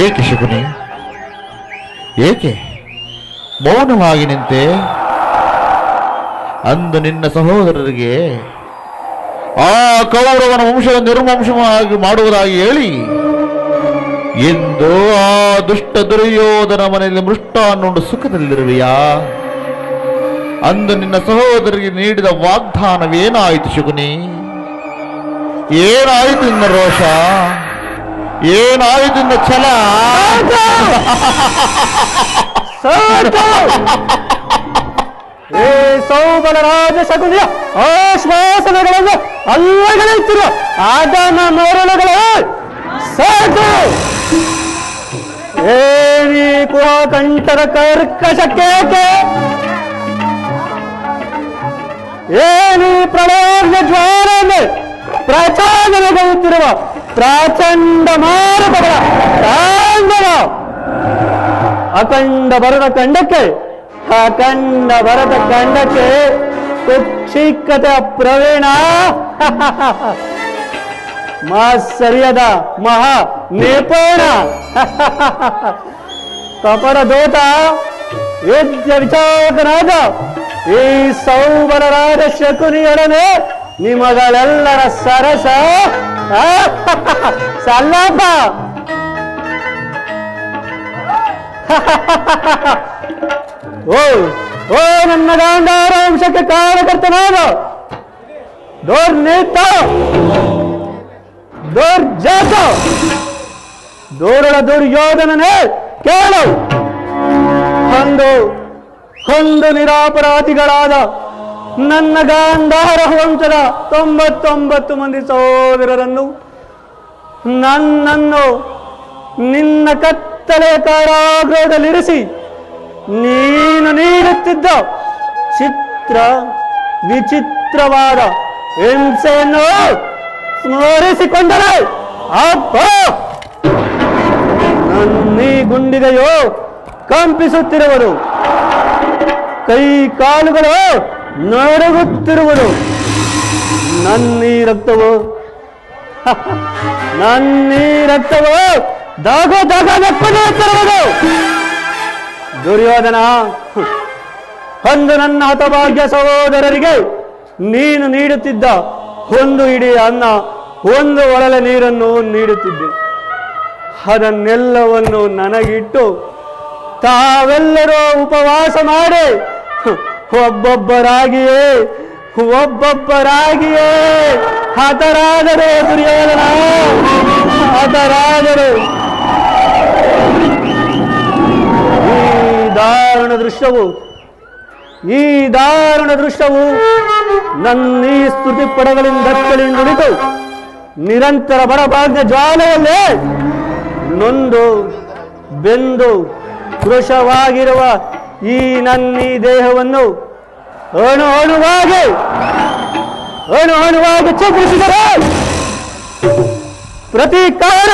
ಏಕೆ ಶಕುನಿ, ಏಕೆ ಮೌನವಾಗಿ ನಿಂತೆ? ಅಂದು ನಿನ್ನ ಸಹೋದರರಿಗೆ ಆ ಕೌರವನ ವಂಶದ ನಿರ್ವಂಶವಾಗಿ ಮಾಡುವುದಾಗಿ ಹೇಳಿ ಎಂದು ಆ ದುಷ್ಟ ದುರ್ಯೋಧನ ಮನೆಯಲ್ಲಿ ಮೃಷ್ಟಾನ್ನುಂಡು ಸುಖದಲ್ಲಿರುವೆಯಾ? ಅಂದು ನಿನ್ನ ಸಹೋದರಿಗೆ ನೀಡಿದ ವಾಗ್ದಾನವೇನಾಯಿತು ಶಕುನಿ? ಏನಾಯಿತು ನಿನ್ನ ರೋಷ? ಏನಾಯಿತು ನಿನ್ನ ಛಲ? ಏ ಸೌಬಲರಾಜ ಶಕುನಿಯ ಆಶ್ವಾಸನೆಗಳನ್ನು ಅಲ್ಲಗಳೆಯುತ್ತಿರುವ ಆದನ ಮರಳುಗಳು ಸಾಕು. ಏನಿ ಕುಹಕಂಠರ ಕರ್ಕಶಕ್ಕೇಕೆ? ಏನಿ ಪ್ರಳಯ ಜ್ವಾಲೆಯಲ್ಲಿ ಪ್ರಚಾರಗೊಳ್ಳುತ್ತಿರುವ ಪ್ರಾಚಂಡ ಮಾರುತಗಳ ತಾಂಡವ ಅಖಂಡ ಬರದ ಕಂಡಕ್ಕೆ ಅಖಂಡ ಭರತ ಕಂಡಕ್ಕೆ ಕುಕ್ಷಿಕತೆ ಪ್ರವೀಣ ಮಾತ್ಸರ್ಯದ ಮಹಾ ನಿಪುಣ ಕಪಟ ದೂತ ಯುದ್ಧ ವಿಚಾರಕನಾದ ಈ ಸೌಬಲರಾದ ಶಕುನಿಯೊಡನೆ ನಿಮಗಳೆಲ್ಲರ ಸರಸ ಸಲ್ಲಾಪ. ಓ ಓ ನನ್ನ ಗಾಂಧಾರ ವಂಶಕ್ಕೆ ಕಾರ್ಯಕರ್ತನಾದ ದುರ್ನೀತ ದುರ್ಜಾತ ದುರುಳ ದುರ್ಯೋಧನನೇ ಕೇಳು. ಒಂದು ನಿರಾಪರಾಧಿಗಳಾದ ನನ್ನ ಗಾಂಧಾರ ವಂಶದ 99 ಮಂದಿ ಸಹೋದರರನ್ನು ನನ್ನನ್ನು ನಿನ್ನ ಕತ್ತಲೆ ಕಾರಾಗೃಹದಲ್ಲಿರಿಸಿ ನೀನು ನೀಡುತ್ತಿದ್ದ ಚಿತ್ರ ವಿಚಿತ್ರವಾದ ಹಿಂಸೆಯನ್ನು ಸ್ಮರಿಸಿಕೊಂಡರೆ ಅಪ್ಪ ನನ್ನೀ ಗುಂಡಿಗೆಯೋ ಕಂಪಿಸುತ್ತಿರುವುದು, ಕೈ ಕಾಲುಗಳು ನಡುಗುತ್ತಿರುವುದು, ನನ್ನೀ ರಕ್ತವು ದಾಗ ದಾಗ ನೆಪ್ಪುತ್ತಿರುವುದು. ದುರ್ಯೋಧನ, ಅಂದು ನನ್ನ ಹತಭಾಗ್ಯ ಸಹೋದರರಿಗೆ ನೀನು ನೀಡುತ್ತಿದ್ದ ಒಂದು ಇಡೀ ಅನ್ನ, ಒಂದು ಒಳಲ ನೀರನ್ನು ನೀಡುತ್ತಿದ್ದೆ. ಅದನ್ನೆಲ್ಲವನ್ನು ನನಗಿಟ್ಟು ತಾವೆಲ್ಲರೂ ಉಪವಾಸ ಮಾಡಿ ಒಬ್ಬೊಬ್ಬರಾಗಿಯೇ ಹತರಾದರು. ದುರ್ಯೋಧನ ಹತರಾದರು. ಈ ದಾರುಣ ದೃಶ್ಯವು ನನ್ನ ಈ ಸ್ತುತಿ ಪಡಗಳಿಂದ ನುಡಿತು ನಿರಂತರ ಬಡಭಾಗ್ಯ ಜ್ವಾಲೆಯಲ್ಲೇ ನೊಂದು ಬೆಂದು ಕೃಶವಾಗಿರುವ ಈ ನನ್ನೀ ದೇಹವನ್ನು ಅಣು ಅಣುವಾಗಿ ಚಿತ್ರಿಸಿದರೆ ಪ್ರತೀಕಾರ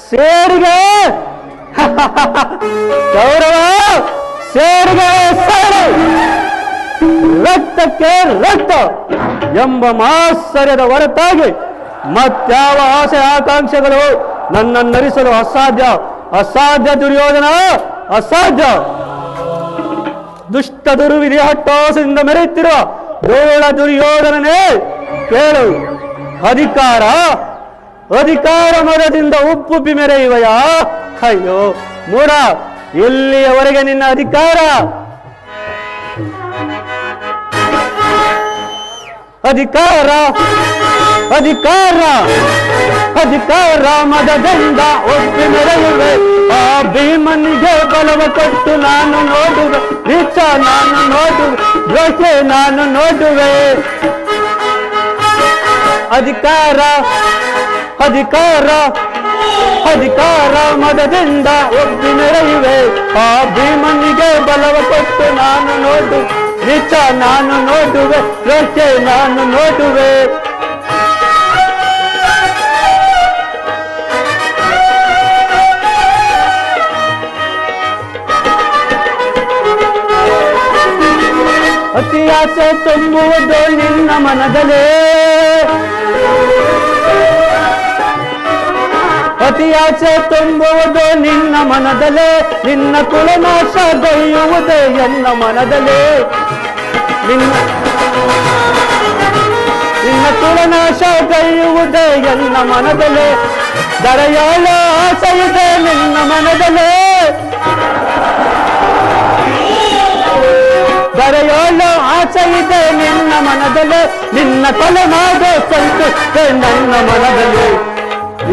ಸೇರಿಗೆ ಗೌರವ, ಸೇರಿಗೆ ಸೇರು, ರಕ್ತಕ್ಕೆ ರಕ್ತ ಎಂಬ ಮಾತ್ಸರ್ಯದ ಹೊರತಾಗಿ ಮತ್ಯಾವ ಆಸೆ ಆಕಾಂಕ್ಷೆಗಳು ನನ್ನನ್ನರಿಸಲು ಅಸಾಧ್ಯ ದುರ್ಯೋಧನ, ಅಸಾಧ್ಯ. ದುಷ್ಟ ದುರ್ವಿಧಿ ಹಟ್ಟೋಸದಿಂದ ಮೆರೆಯುತ್ತಿರುವ ಧೂಳ ದುರ್ಯೋಧನನೇ ಕೇಳು. ಅಧಿಕಾರ ಮದದಿಂದ ಉಪ್ಪುಪ್ಪಿ ಮೆರೆಯುವಯಾ? ಅಯ್ಯೋ ಮೂಢ, ಎಲ್ಲಿಯವರೆಗೆ ನಿನ್ನ ಅಧಿಕಾರ ಮದದಿಂದ ಒಪ್ಪಿ ಮೆರೆಯುವೆ. ಆ ಭೀಮನಿಗೆ ಬಲವ ಕೊಟ್ಟು ನಾನು ನೋಡುವೆ, ನೀಚ ನಾನು ನೋಡುವೆ, ದ್ವೇಷ ನಾನು ನೋಡುವೆ. ಅಧಿಕಾರ ಮದದಿಂದ ಒಪ್ಪಿ ಮೆರೆಯುವೆ. ಆ ಭೀಮನಿಗೆ ಬಲವ ಕೊಟ್ಟು ನಾನು ನೋಡುವೆ, ನೀಚ ನಾನು ನೋಡುವೆ, ದ್ವೇಷ ನಾನು ನೋಡುವೆ. ಅತಿ ಆಸೆ ತುಂಬುವುದು ನಿನ್ನ ಮನದಲ್ಲೇ, ಅತಿಯಾಚೆ ತುಂಬುವುದು ನಿನ್ನ ಮನದಲ್ಲೇ, ನಿನ್ನ ಕುಲನಾಶ ಗೈಯುವುದೇ ಎನ್ನ ಮನದಲ್ಲೇ, ನಿನ್ನ ಕುಲನಾಶ ಗೈಯುವುದೇ ಎನ್ನ ಮನದಲ್ಲೇ, ದರೆಯಾಳ ಆಸೆ ಇದೆ ನಿನ್ನ ಮನದಲ್ಲೇ, ದರೆಯೋಳ ಆಸೆ ಇದೆ ನಿನ್ನ ಮನದಲ್ಲೇ, ನಿನ್ನ ಕೊಲೆ ಮಾಡೋ ಸಂತು ಇದೆ ನನ್ನ ಮನದಲ್ಲಿ,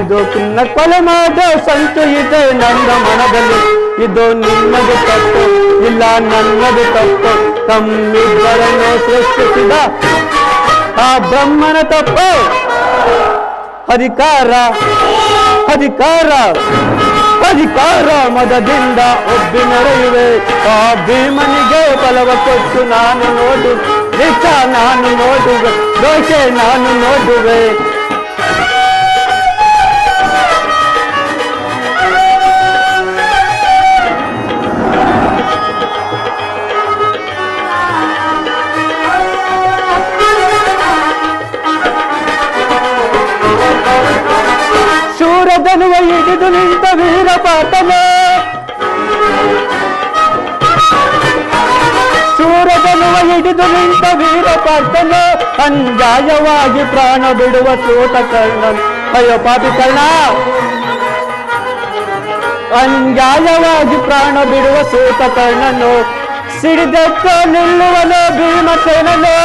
ಇದು ನಿನ್ನ ಕೊಲೆ ಮಾಡೋ ಸಂತು ಇದೆ ನನ್ನ ಮನದಲ್ಲಿ, ಇದು ನಿನ್ನದು ತಪ್ಪು ಇಲ್ಲ ನನ್ನದು ತಪ್ಪು, ತಮ್ಮಿಬ್ಬರನ್ನು ಸೃಷ್ಟಿಸಿದ ಆ ಬ್ರಹ್ಮನ ತಪ್ಪು. ಅಧಿಕಾರ ಅಧಿಕಾರ ಅಧಿಕಾರ ಮದದಿಂದ ಒಬ್ಬಿ ಮೆರೆಯುವೆ, ಆ ಭೀಮನಿಗೆ ಬಲವ ಕೊಟ್ಟು ನಾನು ನೋಡು, ನಿಜ ನಾನು ನೋಡುವೆ, ದೋಷ ನಾನು ನೋಡುವೆ. ಶೂರಧನುವ ಹಿಡಿದು ನಿಂತ ವೀರಪಾತನೆ, ಶೂರಧನುವ ಹಿಡಿದು ನಿಂತ ವೀರಪಾತನೆ, ಅನ್ಯಾಯವಾಗಿ ಪ್ರಾಣ ಬಿಡುವ ಸೋತ ಕರ್ಣನ್. ಅಯ್ಯೋ ಪಾಪಿ ಕರ್ಣ, ಅನ್ಯಾಯವಾಗಿ ಪ್ರಾಣ ಬಿಡುವ ಸೋತ ಕರ್ಣನು, ಸಿಡಿದೆತ್ತು ನಿಲ್ಲುವನು ಭೀಮಸೇನನು,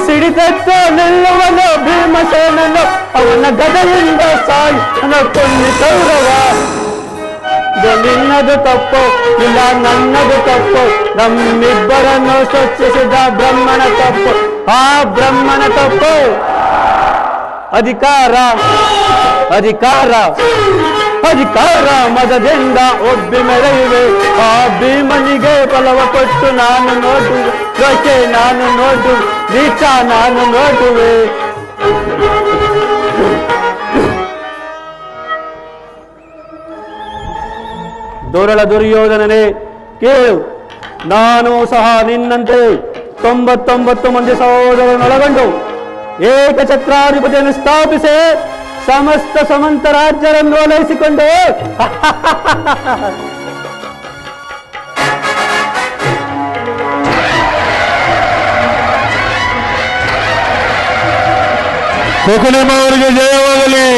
ಸಿಡಿದೆತ್ತು ನಿಲ್ಲುವನು ಭೀಮಸೇನನು, ಅವನ ಗದೆಯಿಂದ ಸಾಯಿ ಕೊಂದಿ ಕೌರವ. ಇದು ನಿನ್ನದು ತಪ್ಪು ಇಲ್ಲ ನನ್ನದು ತಪ್ಪು, ನಮ್ಮಿಬ್ಬರನ್ನು ಸೃಷ್ಟಿಸಿದ ಬ್ರಹ್ಮನ ತಪ್ಪು, ಆ ಬ್ರಹ್ಮನ ತಪ್ಪು. ಅಧಿಕಾರ ಅಧಿಕಾರ ಅಧಿಕಾರ ಮದದಿಂದ ಒಬ್ಬಿ ಮೆರೆಯುವೆ, ಆ ಭೀಮನಿಗೆ ಬಲವ ಕೊಟ್ಟು ನಾನು ನೋಡುವೆ, ದೋಷೆ ನಾನು ನೋಡುವೆ, ನೀಚ ನಾನು ನೋಡುವೆ. ದುರಳ ದುರ್ಯೋಧನನೇ ಕೇಳು, ನಾನು ಸಹ ನಿನ್ನಂತೆ 99 ಮಂದಿ ಸಹೋದರರನ್ನೊಳಗೊಂಡು ಏಕಛತ್ರಾಧಿಪತಿಯನ್ನು ಸ್ಥಾಪಿಸಿ ಸಮಸ್ತ ಸಮಂತ ರಾಜ್ಯರನ್ನು ಓಲೈಸಿಕೊಂಡು ಶಕುನಿಯವರಿಗೆ ಜಯವಾಗಲಿ,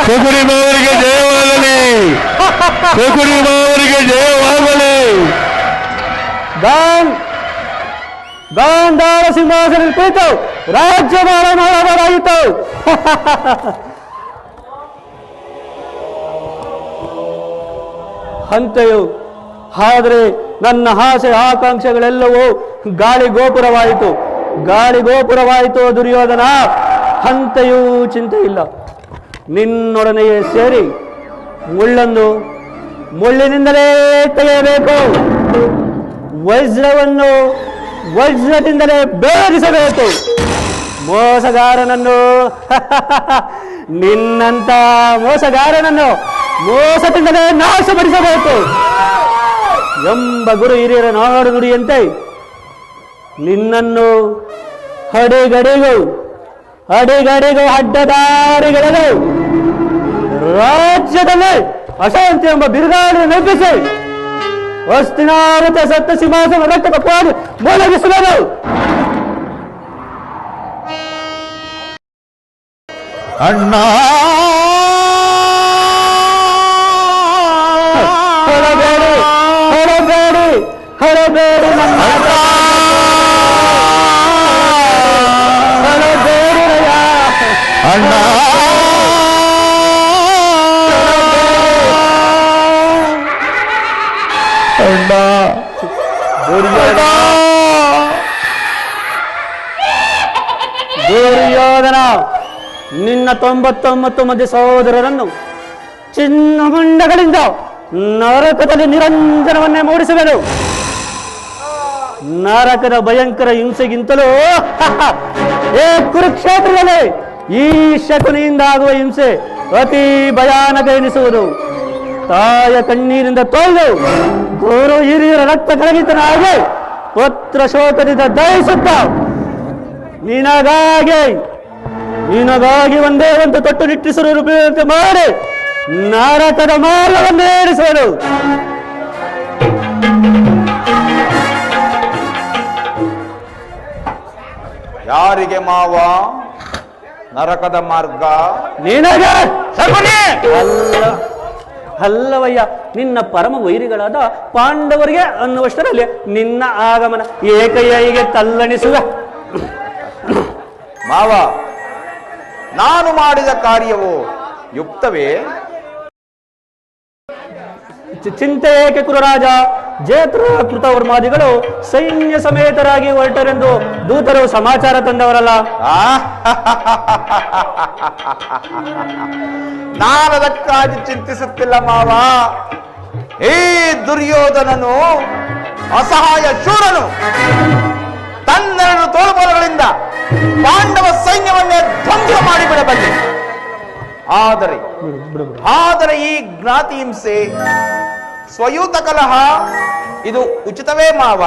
ಶಕುನಿಯವರಿಗೆ ಜಯವಾಗಲಿ, ಶಕುನಿಯವರಿಗೆ ಜಯವಾಗಲಿ. ಗಾಂಧಾರ ಸಿಂಹಾಸನ ಕುಳಿತು ರಾಜ್ಯಭಾರ ಮಾಡಬಾರಾಯಿತು. ಅಂತೆಯೂ ಆದರೆ ನನ್ನ ಆಸೆ ಆಕಾಂಕ್ಷೆಗಳೆಲ್ಲವೂ ಗಾಳಿ ಗೋಪುರವಾಯಿತು, ಗಾಳಿ ಗೋಪುರವಾಯಿತು ದುರ್ಯೋಧನ. ಅಂತೆಯೂ ಚಿಂತೆ ಇಲ್ಲ, ನಿನ್ನೊಡನೆಯೇ ಸೇರಿ ಮುಳ್ಳನ್ನು ಮುಳ್ಳಿನಿಂದಲೇ ತೆಗೆಯಬೇಕು, ವಜ್ರವನ್ನು ವಜ್ರದಿಂದಲೇ ಬೇರಿಸಬೇಕು, ಮೋಸಗಾರನನ್ನು ನಿನ್ನಂತ ಮೋಸಗಾರನನ್ನು ಮೋಸದಿಂದಲೇ ನಾಶಪಡಿಸಬೇಕು ಎಂಬ ಗುರು ಹಿರಿಯರ ನಾಡು ನುಡಿಯಂತೆ ನಿನ್ನನ್ನು ಅಡಿಗಡಿಗೂ ಅಡ್ಡದಾರಿಗಳಲ್ಲಿ ರಾಜ್ಯದಲ್ಲಿ ಅಶಾಂತಿ ಎಂಬ ಬಿರುಗಾಳಿ ನೆಪ್ಪಿಸಿ ಹಸ್ತಿನಾವೃತ ಸಪ್ತ ಸಿಂಹಾಸನ ರಕ್ತ ಕಪ್ಪಾಡಿ ಮೊಳಗಿಸುವುದು. ಅಣ್ಣ ಹೊರಬೇಡಿ ಹೊರಬೇಡಿ ಹೊರಬೇಡಿ ನನ್ನ ಹೊರಬೇಡಿ ಅಣ್ಣ ಅಣ್ಣ ದುರ್ಯೋಧನ, ನಿನ್ನ 99 ಮಂದಿ ಸಹೋದರರನ್ನು ಚಿನ್ನಮುಂಡಗಳಿಂದ ನರಕದಲ್ಲಿ ನಿರಂಜನವನ್ನೇ ಮೂಡಿಸುವೆನು. ನರಕದ ಭಯಂಕರ ಹಿಂಸೆಗಿಂತಲೂ ಏ ಕುರುಕ್ಷೇತ್ರದಲ್ಲಿ ಈ ಶಕುನಿಯಿಂದ ಆಗುವ ಹಿಂಸೆ ಅತಿ ಭಯಾನಕ ಎನಿಸುವುದು. ತಾಯ ಕಣ್ಣೀರಿಂದ ತೊಳೆದು ಗುರು ಹಿರಿಯರ ರಕ್ತ ಕರಗಿತನಾಗಿ ಪುತ್ರ ಶೋಕದಿಂದ ದಯಿಸುತ್ತ ನಿನಗಾಗಿ ನಿನಗಾಗಿ ಒಂದೇ ಒಂದು ತೊಟ್ಟು ನಿಟ್ಟಿಸಲು ಬೀಳಂತೆ ಮಾಡಿ ನರಕದ ಮಾರ್ಗವನ್ನೇರಿಸುವರು. ಯಾರಿಗೆ ಮಾವ ನರಕದ ಮಾರ್ಗ? ನಿನಗೆ ಅಲ್ಲವಯ್ಯ, ನಿನ್ನ ಪರಮ ವೈರಿಗಳಾದ ಪಾಂಡವರಿಗೆ ಅನ್ನುವಷ್ಟರಲ್ಲಿ ನಿನ್ನ ಆಗಮನ ಏಕೈಗೆ ತಲ್ಲಣಿಸುವ. ಮಾವ, ನಾನು ಮಾಡಿದ ಕಾರ್ಯವು ಯುಕ್ತವೇ? ಚಿಂತೆ ಏಕೆ ಕುರುರಾಜ? ಜೇತ್ರ ಕೃತವರ್ಮಾದಿಗಳು ಸೈನ್ಯ ಸಮೇತರಾಗಿ ಹೊರಟರೆಂದು ದೂತರು ಸಮಾಚಾರ ತಂದವರಲ್ಲ. ನಾನದಕ್ಕಾಗಿ ಚಿಂತಿಸುತ್ತಿಲ್ಲ ಮಾವ. ಈ ದುರ್ಯೋಧನನು ಅಸಹಾಯ ಶೂರನು ತನ್ನೆರಡು ತೋಳುಬಲಗಳಿಂದ ಪಾಂಡವ ಸೈನ್ಯವನ್ನೇ ಧ್ವಂಸ ಮಾಡಿಬಿಡಬಲ್ಲೆ. ಆದರೆ ಈ ಜ್ಞಾತಿ ಹಿಂಸೆ, ಸ್ವಯೂತ ಕಲಹ ಇದು ಉಚಿತವೇ ಮಾವ?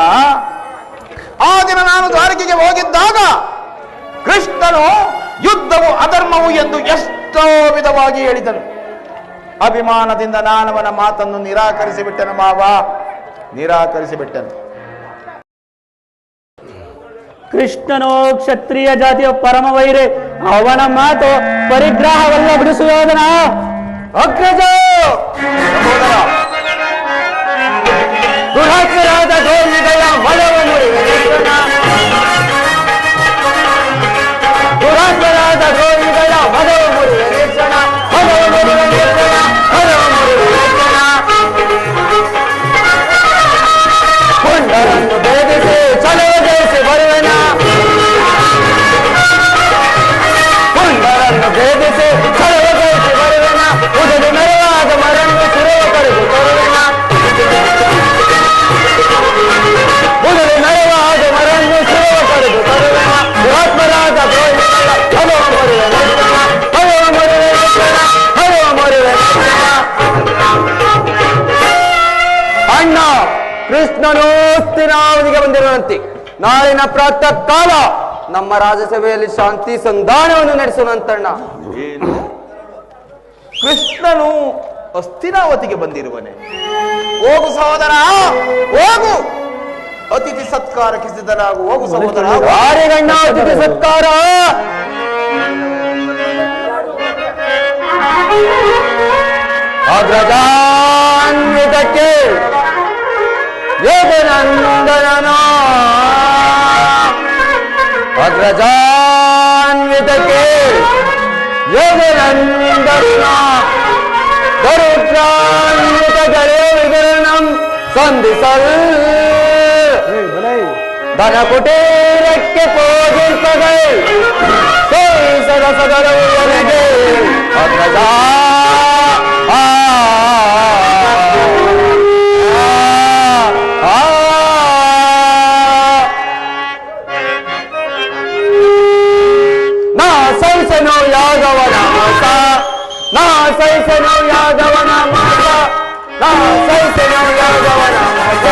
ಆ ದಿನ ನಾನು ದ್ವಾರಕೆಗೆ ಹೋಗಿದ್ದಾಗ ಕೃಷ್ಣನು ಯುದ್ಧವು ಅಧರ್ಮವು ಎಂದು ಎಷ್ಟೋ ವಿಧವಾಗಿ ಹೇಳಿದನು. ಅಭಿಮಾನದಿಂದ ನಾನವನ ಮಾತನ್ನು ನಿರಾಕರಿಸಿಬಿಟ್ಟನು ಮಾವ, ನಿರಾಕರಿಸಿಬಿಟ್ಟನು. ಕೃಷ್ಣನೋ ಕ್ಷತ್ರಿಯ ಜಾತಿಯ ಪರಮ ವೈರಿ, ಅವನ ಮಾತು ಪರಿಗ್ರಹವಲ್ಲ ಬಿಡಿಸುವುದನ. ಅಗ್ರಜ ದುರಾತ್ಮರಾದ ಗೋವಿಗಳ ಮಲವ ಮುರಿವೆನ, ದುರಾತ್ಮರಾದ ಗೋವಿಗಳ ಮಲವ ಮುರಿವೆನ, ಮಲವ ಮುರಿವೆನ, ಮಲವ ಮುರಿವೆನ. ಪುಂಡರನ್ನು ಭೇದಿಸಿ ಚಲವದೇಸಿ ಬರುವೆನ, ಪುಂಡರನ್ನು ಭೇದಿಸಿ ಚಲವದೇಸಿ ಬರುವೆನ. ಉದಲು ಮೆರವಾದ ಮರನ್ನು ಸುರವ ಕರೆದು ತರುವೆನ, ಉದಲು ಮೆರವಾದ ಮರನ್ನು ಸುರವ ಕರೆದು ತರುವೆನ. ದುರಾತ್ಮರಾದ ದ್ರೋಹಿಗಳ ಹಲವ ಮರುವೆನ, ಹಲವ ಮರುವೆನ, ಹಲವ ಮರುವೆನ. ಅಣ್ಣ, ಕೃಷ್ಣನು ಸ್ಥಿರಾವಧಿಗೆ ಬಂದಿರುವಂತೆ ನಾಳಿನ ಪ್ರಾತಃ ಕಾಲ ನಮ್ಮ ರಾಜಸಭೆಯಲ್ಲಿ ಶಾಂತಿ ಸಂಧಾನವನ್ನು ನಡೆಸೋಣಂತಣ್ಣ. ಏನು? ಕೃಷ್ಣನು ಅಸ್ಥಿರಾವತಿಗೆ ಬಂದಿರುವನೆ? ಹೋಗು ಸಹೋದರ, ಹೋಗು. ಅತಿಥಿ ಸತ್ಕಾರಕ್ಕೆ ಸಿದ್ಧರಾಗು. ಹೋಗು ಸಹೋದರ. ಯಾರಿಗಣ್ಣ ಅತಿಥಿ ಸತ್ಕಾರ? ಅಗ್ರಜಾನ್ವಿತಕ್ಕೆ ಯೋಗನಂದನ, ಅಗ್ರಜಾನ್ವಿತಕ್ಕೆ ಯೋಗನಂದನ, ದರುದ್ರಾನ್ವಿತ ಗಣೇ ವಿಗರಣಂ ಸಂಧಿಸಲ್. ಧನ ಕುಟೀರಕ್ಕೆ ಪೋಜಿರ್ತದೆ ಸೋಯಿಸದ ಸದರವು ನನಗೆ. ಅಗ್ರಜ ನಾ ಸೈಸನು ಯಾದವನ ಮಾತ, ನಾ ಸೈಸನು ಯಾದವನ ಮಾತ, ನಾ ಸೈಸನು ಯಾದವನ ಮಾತ.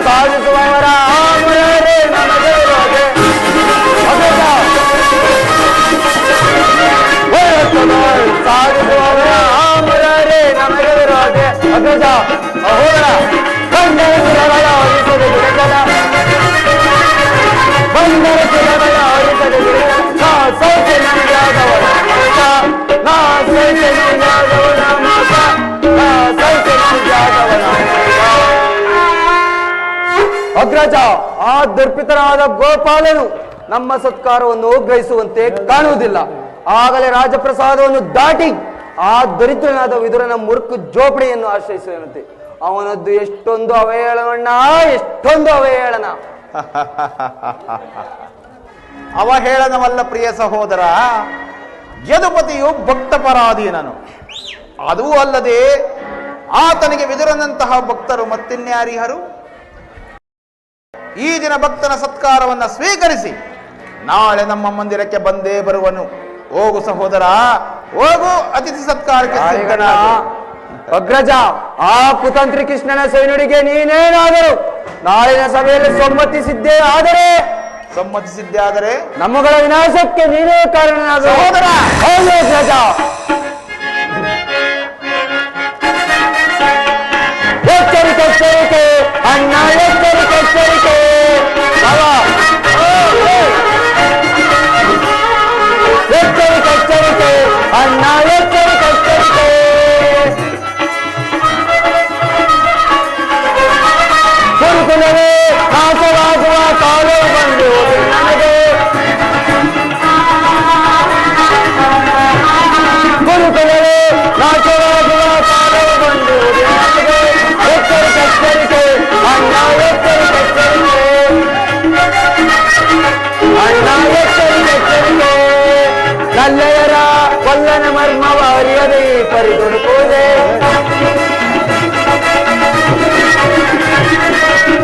ಸಾಧಿಸುವವರ ಆಮರೇ ನಮಗೆ ಇರೋದೆ. ಸಾಧಿಸುವವರ ಆಮರೇ ನಮಗೆ ಇರೋದೆ. ಅಗ್ರಜ ಸಹೋದರ, ಬಂದರ ಸುರಗಳ ಅರಿಸದೆ ಬಿಡಗಲ, ಬಂದರ ಸುರಗಳ ಅರಿಸದೆ ಬಿಡಗಲ. ನಾ ಸೈತೆ ನನಗಾದವರ ಮಾತ, ನಾ ಸೈತೆ ನನಗಾದವರ ಮಾತ, ನಾ ಸೈತೆ ನನಗಾದವರ ಮಾತ. ಅಗ್ರಜ, ಆ ದುರ್ಪಿತನಾದ ಗೋಪಾಲನು ನಮ್ಮ ಸತ್ಕಾರವನ್ನು ಗ್ರಹಿಸುವಂತೆ ಕಾಣುವುದಿಲ್ಲ. ಆಗಲೇ ರಾಜಪ್ರಸಾದವನ್ನು ದಾಟಿ ಆ ದರಿದ್ರನಾದ ವಿದುರನ ಮುರುಕು ಜೋಪಡಿಯನ್ನು ಆಶ್ರಯಿಸುವಂತೆ. ಅವನದ್ದು ಎಷ್ಟೊಂದು ಅವಹೇಳನ, ಎಷ್ಟೊಂದು ಅವಹೇಳನ. ಅವಹೇಳನವಲ್ಲ ಪ್ರಿಯ ಸಹೋದರ, ಯದುಪತಿಯು ಭಕ್ತಪರಾಧೀನನು. ಅದೂ ಅಲ್ಲದೆ ಆತನಿಗೆ ವಿದುರನಂತಹ ಭಕ್ತರು ಮತ್ತಿನ್ಯಾರಿಹರು? ಈ ದಿನ ಭಕ್ತನ ಸತ್ಕಾರವನ್ನ ಸ್ವೀಕರಿಸಿ ನಾಳೆ ನಮ್ಮ ಮಂದಿರಕ್ಕೆ ಬಂದೇ ಬರುವನು. ಹೋಗು ಸಹೋದರ, ಹೋಗು. ಅತಿಥಿ ಸತ್ಕಾರಕ್ಕೆ ಸಿದ್ಧನಾಗು. ಅಗ್ರಜ, ಆ ಕುತಂತ್ರಿ ಕೃಷ್ಣನ ಸೈನುಡಿಗೆ ನೀನೇನಾದರೂ ನಾಳಿನ ಸಭೆಯಲ್ಲಿ ಸಮ್ಮತಿಸಿದ್ದೇ ಆದರೆ ನಮ್ಮಗಳ ವಿನಾಶಕ್ಕೆ ನೀನೇ ಕಾರಣನಾದ ಸಹೋದರ. ಹೌದು ಧ್ವಜ. ಎಚ್ಚರಿಕೆ ಎಚ್ಚರಿಕೆ ಅಣ್ಣ, ಎಚ್ಚರಿಕೆ ಎಚ್ಚರಿಕೆ. ಎಚ್ಚರಿಕೆ ಎಚ್ಚರಿಕೆ ಅಣ್ಣ, ಎಚ್ಚರಿಕೆ ಎಚ್ಚರಿಕೆ. ಗುರುಕುಲವೇ ನಾಶವಾಗುವ ಕಾಲವು ಬಂದಿರುವುದು ನನಗೆ. ಗುರುಕುಲವೇ ನಾಶವಾಗುವ ಕಾಲವು ಬಂದಿರುವುದು ನನಗೆ. ಎಚ್ಚರಿಕೆ ಎಚ್ಚರಿಕೆ ಅಣ್ಣ, ಎಚ್ಚರಿಕೆ ಎಚ್ಚರಿಕೆ. ಅಣ್ಣ, ಎಚ್ಚರಿಕೆ ಎಚ್ಚರಿಕೆ. ನಲ್ಲೆಯರ ಕೊಲ್ಲನ ಮರ್ಮವ ಅರಿಯದೆ ಪರಿದುಡುಕುವುದೇ.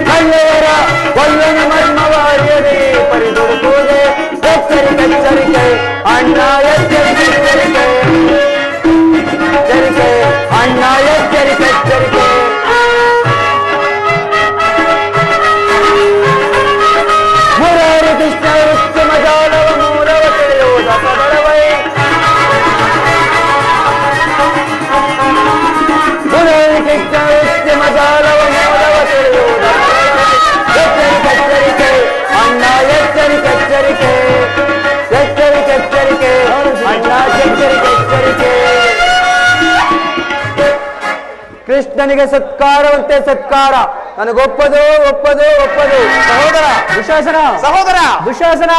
ನಲ್ಲೆಯರ ಕೊಲ್ಲನ ಮರ್ಮವ ಅರಿಯದೆ ಪರಿದುಡುಕುವುದೇ. ಎಚ್ಚರಿಕೆ ಎಚ್ಚರಿಕೆ ಅಣ್ಣ, ಎಚ್ಚರಿಕೆ ಎಚ್ಚರಿಕೆ. ಎಚ್ಚರಿಕೆ ಅಣ್ಣ, ಎಚ್ಚರಿಕೆ ಎಚ್ಚರಿಕೆ. ಮುರಾರಿ ಕೃಷ್ಣ ಉತ್ತಮ ಜಾಲವ ಮೂಲವ ತಿಳಿಯುವುದ ಸದಳವೈ. ಮುರಾರಿ ಕೃಷ್ಣ ಉತ್ತಮ ಜಾಲವ ಮೂಲವ ತಿಳಿಯುವುದ ಸದಳವೈ. ಎಚ್ಚರಿಕೆ ಎಚ್ಚರಿಕೆ ಅಣ್ಣ, ಎಚ್ಚರಿಕೆ ಎಚ್ಚರಿಕೆ. ಎಚ್ಚರಿಕೆ ಎಚ್ಚರಿಕೆ ಅಣ್ಣ, ಎಚ್ಚರಿಕೆ ಎಚ್ಚರಿಕೆ. ಕೃಷ್ಣನಿಗೆ ಸತ್ಕಾರವಂತೆ ಸತ್ಕಾರ. ನನಗೊಪ್ಪದು ಒಪ್ಪದು ಒಪ್ಪದು. ಸಹೋದರ, ದುಶಾಸನ ಸಹೋದರ, ದುಶಾಸನ.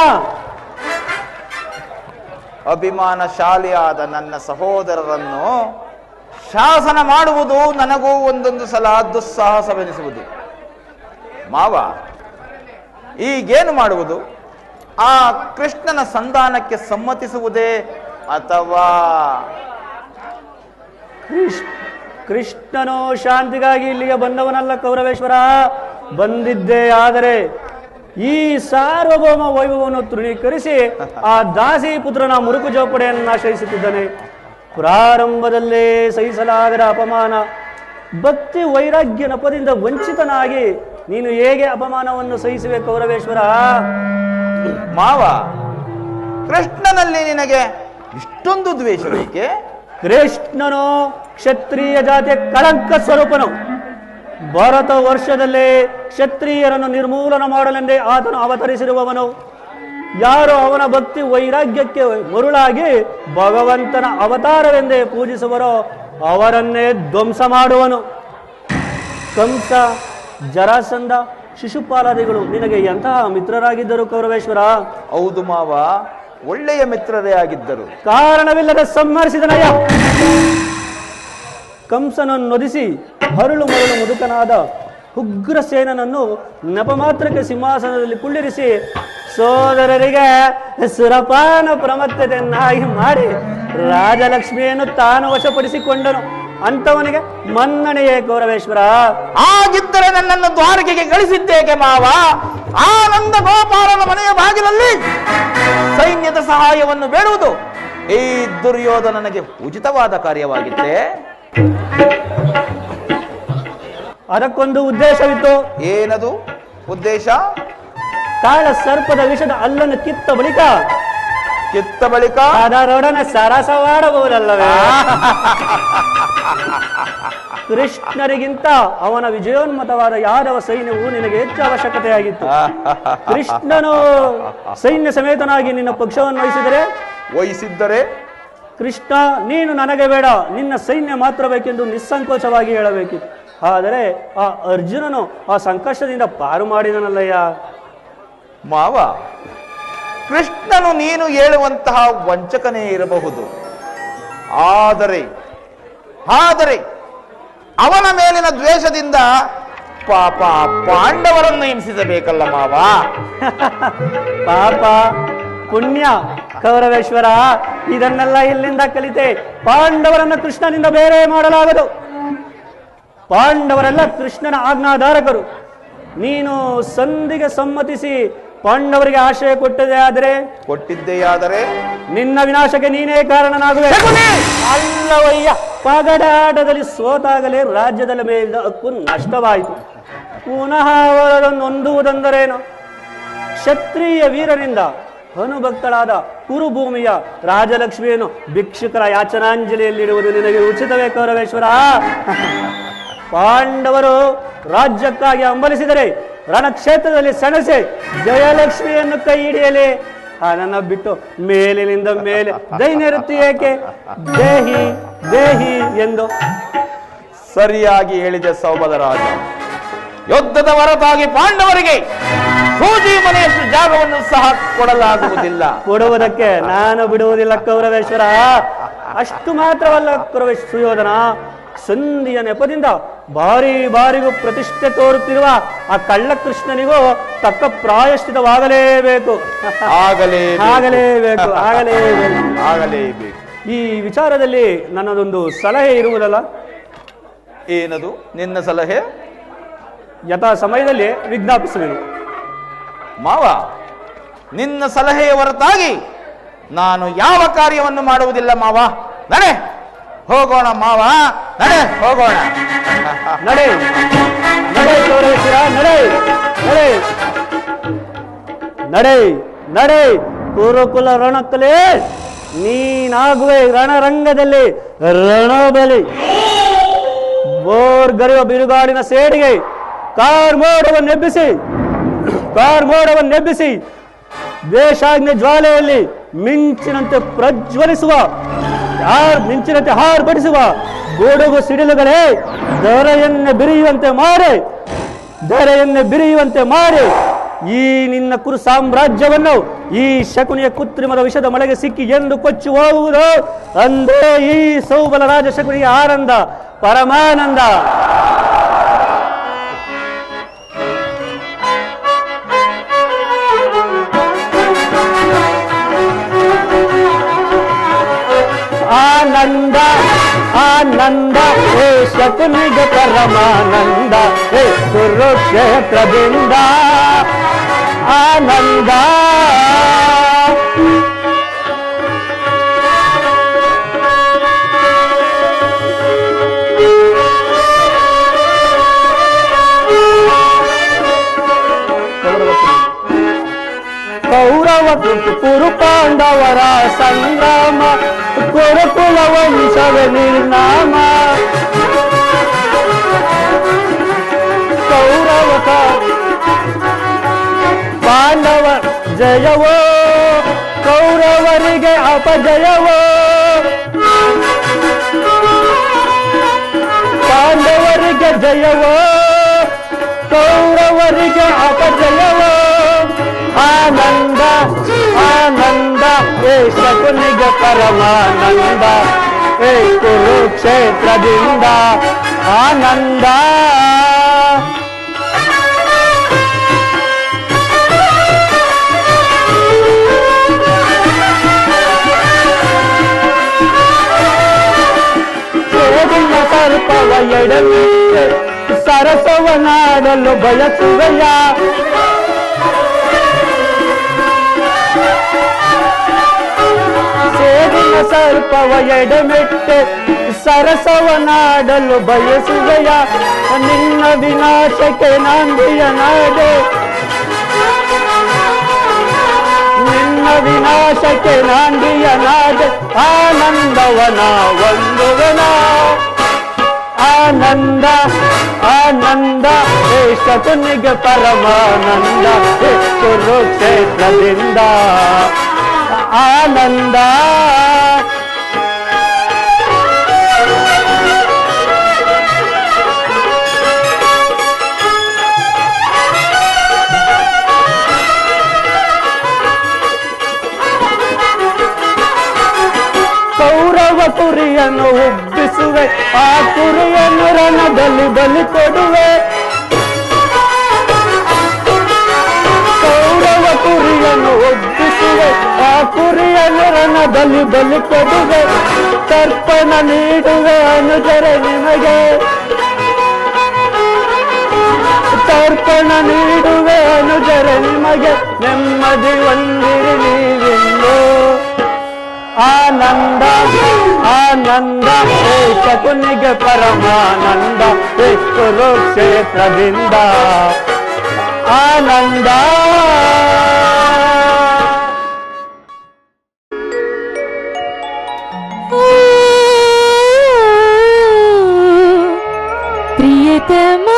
ಅಭಿಮಾನಶಾಲಿಯಾದ ನನ್ನ ಸಹೋದರರನ್ನು ಶಾಸನ ಮಾಡುವುದು ನನಗೂ ಒಂದೊಂದು ಸಲ ದುಸ್ಸಾಹಸವೆನಿಸುವುದು. ಮಾವ, ಈಗೇನು ಮಾಡುವುದು? ಆ ಕೃಷ್ಣನ ಸಂಧಾನಕ್ಕೆ ಸಮ್ಮತಿಸುವುದೇ ಅಥವಾ ಕೃಷ್ಣನು ಶಾಂತಿಗಾಗಿ ಇಲ್ಲಿಗೆ ಬಂದವನಲ್ಲ ಕೌರವೇಶ್ವರ. ಬಂದಿದ್ದೇ ಆದರೆ ಈ ಸಾರ್ವಭೌಮ ವೈಭವವನ್ನು ತೃಣೀಕರಿಸಿ ಆ ದಾಸಿ ಪುತ್ರನ ಮುರುಕು ಜೋಪಡೆಯನ್ನು ಆಶ್ರಯಿಸುತ್ತಿದ್ದಾನೆ. ಪ್ರಾರಂಭದಲ್ಲೇ ಸಹಿಸಲಾಗದ ಅಪಮಾನ, ಭಕ್ತಿ ವೈರಾಗ್ಯ ನಪದಿಂದ ವಂಚಿತನಾಗಿ ನೀನು ಹೇಗೆ ಅಪಮಾನವನ್ನು ಸಹಿಸುವೆ ಕೌರವೇಶ್ವರ? ಮಾವ, ಕೃಷ್ಣನಲ್ಲಿ ನಿನಗೆ ಇಷ್ಟೊಂದು ದ್ವೇಷ ಬೇಕೆ? ಕೃಷ್ಣನು ಕ್ಷತ್ರಿಯ ಜಾತಿಯ ಕಳಂಕ ಸ್ವರೂಪನು. ಭಾರತ ವರ್ಷದಲ್ಲೇ ಕ್ಷತ್ರಿಯರನ್ನು ನಿರ್ಮೂಲನ ಮಾಡಲೆಂದೇ ಆತನು ಅವತರಿಸಿರುವವನು. ಯಾರು ಅವನ ಭಕ್ತಿ ವೈರಾಗ್ಯಕ್ಕೆ ಮರುಳಾಗಿ ಭಗವಂತನ ಅವತಾರವೆಂದೇ ಪೂಜಿಸುವರೋ ಅವರನ್ನೇ ಧ್ವಂಸ ಮಾಡುವನು. ಕಂಸ, ಜರಾಸಂಧ, ಶಿಶುಪಾಲಾದಿಗಳು ನಿನಗೆ ಎಂತಹ ಮಿತ್ರರಾಗಿದ್ದರು ಕೌರವೇಶ್ವರ? ಹೌದು ಮಾವ, ಒಳ್ಳೆಯ ಮಿತ್ರರೇ ಆಗಿದ್ದರು. ಕಾರಣವಿಲ್ಲದೆ ಸಂಹರಿಸಿದನಯ್ಯ. ಕಂಸನನ್ನು ನೊದಿಸಿ ಹರಳು ಮರಳು ಮುದುಕನಾದ ಉಗ್ರಸೇನನನ್ನು ನೆಪ ಮಾತ್ರಕ್ಕೆ ಸಿಂಹಾಸನದಲ್ಲಿ ಕುಳ್ಳಿರಿಸಿ ಸೋದರರಿಗೆ ಸುರಪಾನ ಪ್ರಮತ್ತತೆಯನ್ನಾಗಿ ಮಾಡಿ ರಾಜಲಕ್ಷ್ಮಿಯನ್ನು ತಾನು ವಶಪಡಿಸಿಕೊಂಡನು. ಅಂತವನಿಗೆ ಮನ್ನಣೆಯೇ ಕೌರವೇಶ್ವರ? ಆಗಿದ್ದರೆ ನನ್ನನ್ನು ದ್ವಾರಕೆಗೆ ಕಳಿಸಿದ್ದೇಕೆ ಮಾವ? ಆನಂದ ಗೋಪಾಲನ ಮನೆಯ ಬಾಗಿಲಲ್ಲಿ ಸೈನ್ಯದ ಸಹಾಯವನ್ನು ಬೇಡುವುದು ಈ ದುರ್ಯೋಧನನಿಗೆ ಉಚಿತವಾದ ಕಾರ್ಯವಾಗಿತ್ತೆ. ಅದಕ್ಕೊಂದು ಉದ್ದೇಶವಿತ್ತು. ಏನದು ಉದ್ದೇಶ? ಕಾಳ ಸರ್ಪದ ವಿಷದ ಅಲ್ಲನ್ನು ಕಿತ್ತ ಬಳಿಕ ಅದರೊಡನೆ ಸರಸವಾಡಬಹುದಲ್ಲವೇ? ಕೃಷ್ಣರಿಗಿಂತ ಅವನ ವಿಜಯೋನ್ಮತವಾದ ಯಾದವ ಸೈನ್ಯವು ನಿನಗೆ ಹೆಚ್ಚು ಅವಶ್ಯಕತೆಯಾಗಿತ್ತು. ಕೃಷ್ಣನು ಸೈನ್ಯ ಸಮೇತನಾಗಿ ನಿನ್ನ ಪಕ್ಷವನ್ನು ವಹಿಸಿದರೆ ಕೃಷ್ಣ, ನೀನು ನನಗೆ ಬೇಡ, ನಿನ್ನ ಸೈನ್ಯ ಮಾತ್ರ ಬೇಕೆಂದು ನಿಸ್ಸಂಕೋಚವಾಗಿ ಹೇಳಬೇಕಿತ್ತು. ಆದರೆ ಆ ಅರ್ಜುನನು ಆ ಸಂಕಷ್ಟದಿಂದ ಪಾರು ಮಾಡಿದನಲ್ಲಯ್ಯ. ಮಾವ, ಕೃಷ್ಣನು ನೀನು ಹೇಳುವಂತಹ ವಂಚಕನೇ ಇರಬಹುದು. ಆದರೆ ಅವನ ಮೇಲಿನ ದ್ವೇಷದಿಂದ ಪಾಪ ಪಾಂಡವರನ್ನು ಹಿಂಸಿಸಬೇಕಲ್ಲ ಮಾವ. ಪಾಪ ಪುಣ್ಯ ಕೌರವೇಶ್ವರ, ಇದನ್ನೆಲ್ಲ ಇಲ್ಲಿಂದ ಕಲಿತೆ. ಪಾಂಡವರನ್ನು ಕೃಷ್ಣನಿಂದ ಬೇರೆ ಮಾಡಲಾಗದು. ಪಾಂಡವರೆಲ್ಲ ಕೃಷ್ಣನ ಆಜ್ಞಾಧಾರಕರು. ನೀನು ಸಂಧಿಗೆ ಸಮ್ಮತಿಸಿ ಪಾಂಡವರಿಗೆ ಆಶ್ರಯ ಕೊಟ್ಟಿದ್ದೆಯಾದರೆ ನಿನ್ನ ವಿನಾಶಕ್ಕೆ ನೀನೇ ಕಾರಣನಾಗುವೆ. ಅಲ್ಲವಯ್ಯ, ಪಗಡೆ ಆಟದಲ್ಲಿ ಸೋತಾಗಲೇ ರಾಜ್ಯದ ಮೇಲಿನ ಹಕ್ಕು ನಷ್ಟವಾಯಿತು. ಪುನಃ ಅವರನ್ನು ಹೊಂದುವುದೆಂದರೇನು? ಕ್ಷತ್ರಿಯ ವೀರನಿಂದ ಅನುಭಕ್ತಳಾದ ಕುರುಭೂಮಿಯ ರಾಜಲಕ್ಷ್ಮಿಯನ್ನು ಭಿಕ್ಷುಕರ ಯಾಚನಾಂಜಲಿಯಲ್ಲಿಡುವುದು ನಿನಗೆ ಉಚಿತವೇ ಕೌರವೇಶ್ವರ? ಪಾಂಡವರು ರಾಜ್ಯಕ್ಕಾಗಿ ಹಂಬಲಿಸಿದರೆ ರಣಕ್ಷೇತ್ರದಲ್ಲಿ ಸೆಣಸೆ ಜಯಲಕ್ಷ್ಮಿಯನ್ನು ಕೈ ಹಿಡಿಯಲೇ ನನ್ನ ಬಿಟ್ಟು ಮೇಲಿನಿಂದ ಮೇಲೆ ದೈನ್ಯರುತ್ತಿ ಏಕೆ? ದೇಹಿ ದೇಹಿ ಎಂದು ಸರಿಯಾಗಿ ಹೇಳಿದೆ ಸೌಭದ ರಾಜ. ಯುದ್ಧದ ಹೊರತಾಗಿ ಪಾಂಡವರಿಗೆ ಸೂಜಿ ಮನೆಯಷ್ಟು ಜಾಗವನ್ನು ಸಹ ಕೊಡಲಾಗುವುದಿಲ್ಲ. ಕೊಡುವುದಕ್ಕೆ ನಾನು ಬಿಡುವುದಿಲ್ಲ ಕೌರವೇಶ್ವರ. ಅಷ್ಟು ಮಾತ್ರವಲ್ಲ ಸುಯೋಧನ, ಸಂಧಿಯ ನೆಪದಿಂದ ಬಾರಿಗೂ ಪ್ರತಿಷ್ಠೆ ತೋರುತ್ತಿರುವ ಆ ಕಳ್ಳಕೃಷ್ಣನಿಗೂ ತಕ್ಕ ಪ್ರಾಯಶ್ಚಿತವಾಗಲೇಬೇಕು. ಆಗಲೇಬೇಕು. ಈ ವಿಚಾರದಲ್ಲಿ ನನ್ನದೊಂದು ಸಲಹೆ ಇರುವುದಲ್ಲ? ಏನದು ನಿನ್ನ ಸಲಹೆ? ಯಥಾ ಸಮಯದಲ್ಲಿ ವಿಜ್ಞಾಪಿಸುವೆನು. ಮಾವ, ನಿನ್ನ ಸಲಹೆಯ ಹೊರತಾಗಿ ನಾನು ಯಾವ ಕಾರ್ಯವನ್ನು ಮಾಡುವುದಿಲ್ಲ ಮಾವ. ನಡೆ ಹೋಗೋಣ ಮಾವ, ನಡೆ ಹೋಗೋಣ. ನಡೆ ನಡೆ ಕೌರವೇಶ್ವರ, ನಡೆ ನಡೆ ನಡೆ ನಡೆ. ಕುರುಕುಲ ರಣಕಲೆ ನೀನಾಗುವೆ ರಣರಂಗದಲ್ಲಿ ರಣಬಲಿ. ಬೋರ್ಗರೆಯುವ ಬಿರುಗಾಳಿನ ಸೇಡಿಗೆ ಕಾರ್ಮೋಡವನ್ನೆಬ್ಬಿಸಿ ದೇಶಾಜ್ಞೆ ಜ್ವಾಲೆಯಲ್ಲಿ ಮಿಂಚಿನಂತೆ ಪ್ರಜ್ವಲಿಸುವ ಮಿಂಚಿನಂತೆ ಹಾರ್ಬಡಿಸುವ ಗುಡುಗು ಸಿಡಿಲುಗಳೇ, ಧರೆಯನ್ನೇ ಬಿರಿಯುವಂತೆ ಮಾಡಿ ಈ ನಿನ್ನ ಕುರು ಸಾಮ್ರಾಜ್ಯವನ್ನು ಈ ಶಕುನಿಯ ಕೃತ್ರಿಮದ ವಿಷದ ಮಳೆಗೆ ಸಿಕ್ಕಿ ಎಂದು ಕೊಚ್ಚಿ ಹೋಗುವುದು. ಅಂದೇ ಈ ಸೌಬಲ ರಾಜ ಶಕುನಿಯ ಆನಂದ, ಪರಮಾನಂದ. ಆನಂದ ಆನಂದ ಹೇ ಶಕುನಿಗೆ ಪರಮಾನಂದ, ಹೇ ಕುರುಕ್ಷೇತ್ರದಿಂದ ಆನಂದ. ಕೌರವ ಕುರು ಪಾಂಡವರ ಸಂಗ್ರಾಮ, ಕುರುಕುಲ ವಂಶವ ನಿರ್ನಾಮ. ಕೌರವ ಪಾಂಡವ ಜಯವೋ, ಕೌರವರಿಗೆ ಅಪಜಯವೋ. ಪಾಂಡವರಿಗೆ ಜಯವೋ, ಕೌರವರಿಗೆ ಅಪಜಯವೋ. ಆನಂದ ಆನಂದ ಹೇ ಶಕುನಿಗೆ ಪರಮಾನಂದ, ಹೇ ಕುರುಕ್ಷೇತ್ರದಿಂದ ಆನಂದ. ಸೇದಿನ ಸರ್ಪವ ಎಡವಿಟ್ಟೆ ಸರಸವನಾಡಲು ಬಯಸುವೆಯ. ಸೇದಿನ ಸರ್ಪವ ಎಡಮೆಟ್ಟೆ ಸರಸವನಾಡಲು ಬಯಸುವೆಯ. ನಿನ್ನ ವಿನಾಶಕ್ಕೆ ನಾಂದಿಯ ನಾಡೆ, ನಿನ್ನ ವಿನಾಶಕ್ಕೆ ನಾಂದಿಯ ನಾಡೆ. ಆನಂದವನ ಒಂದುವನ ಆನಂದ ಆನಂದ ಹೇ ಶಕುನಿಗೆ ಪರಮಾನಂದ, ಹೇ ಕುರುಕ್ಷೇತ್ರದಿಂದ ಆನಂದ. ಕೌರವ ಕುರಿಯನ್ನು ಉಬ್ಬಿಸುವೆ, ಆ ಕುರಿಯನ್ನು ರಣದಲ್ಲಿ ಬಲಿ ಕೊಡುವೆ. ಕೌರವ ಕುರಿಯನ್ನು ಉಬ್ಬಿಸುವೆ, ಆ ಕುರಿಯನ್ನು ರಣದಲ್ಲಿ ಬಲಿ ಕೊಡುವೆ. ತರ್ಪಣ ನೀಡುವೆ ಅನುಜರ ನಿಮಗೆ, ತರ್ಪಣ ನೀಡುವೆ ಅನುಜರ ನಿಮಗೆ. ನೆಮ್ಮದಿ ಹೊಂದಿರಿ ನೀವಿಂದು, ಆನಂದ ಆನಂದ ಶಕುನಿಗೆ ಪರಮಾನಂದ ಕುರುಕ್ಷೇತ್ರದಿಂದ ಆನಂದ. ಪ್ರಿಯತಮ